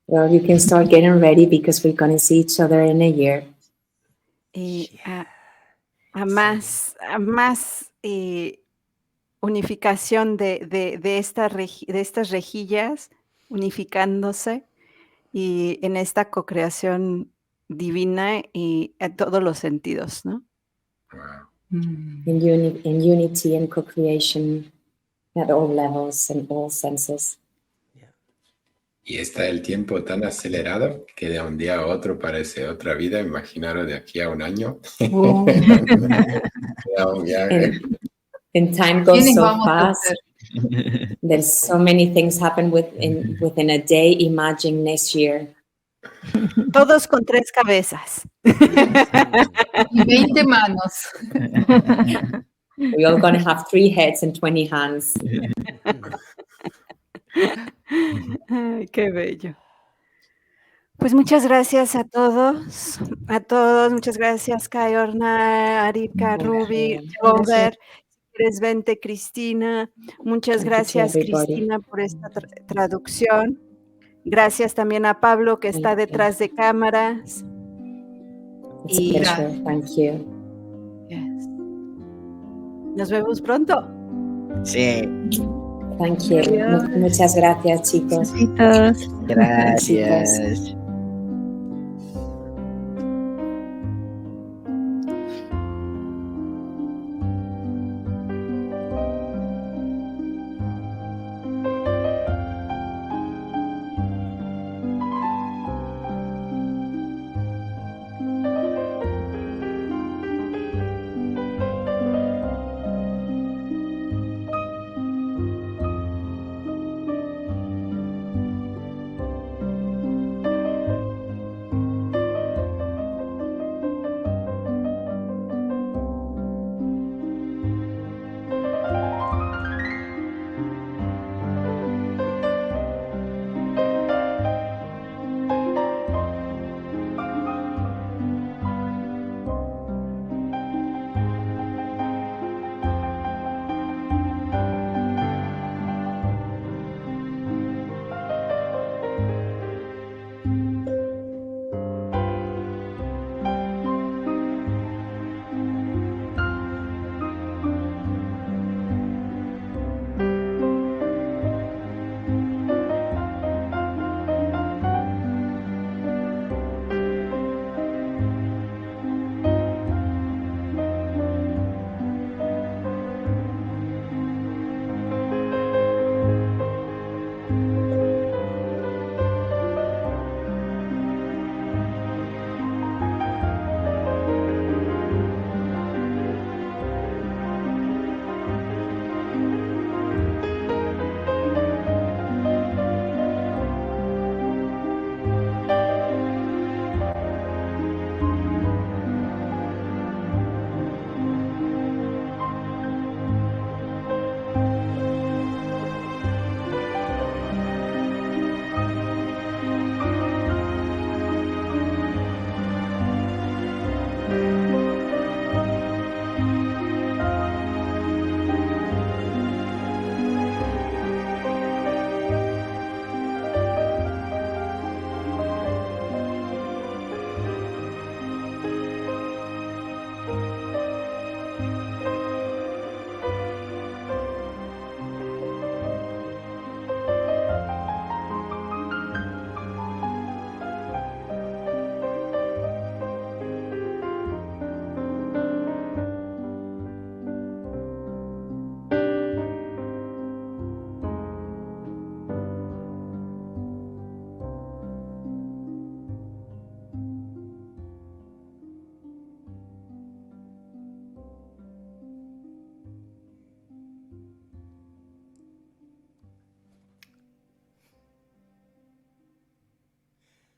Well, you can start getting ready because we're going to see each other in a year. A más unificación de estas rejillas, unificándose y en esta co-creación divina y a todos los sentidos, ¿no? Wow. In unity and co-creation at all levels and all senses. Y está el tiempo tan acelerado que de un día a otro parece otra vida. Imaginaros de aquí a un año. Era un viaje. And time goes ¿Quiénes so vamos a fast. ser? There's so many things happen within a day. Imagine next year. Todos con 3 cabezas. Y 20 manos. We're all going to have 3 heads and 20 hands. Ay, qué bello. Pues muchas gracias a todos, muchas gracias, Kayorna, Aripka, Rubí, Robert, si quieres vente, Cristina, muchas Thank you to gracias, everybody. Cristina, por esta traducción. Gracias también a Pablo, que está Thank you. detrás de cámaras. It's a Y pleasure. Thank you. yes. Nos vemos pronto. Sí, Thank you. Muchas gracias, chicos. Besitos. gracias.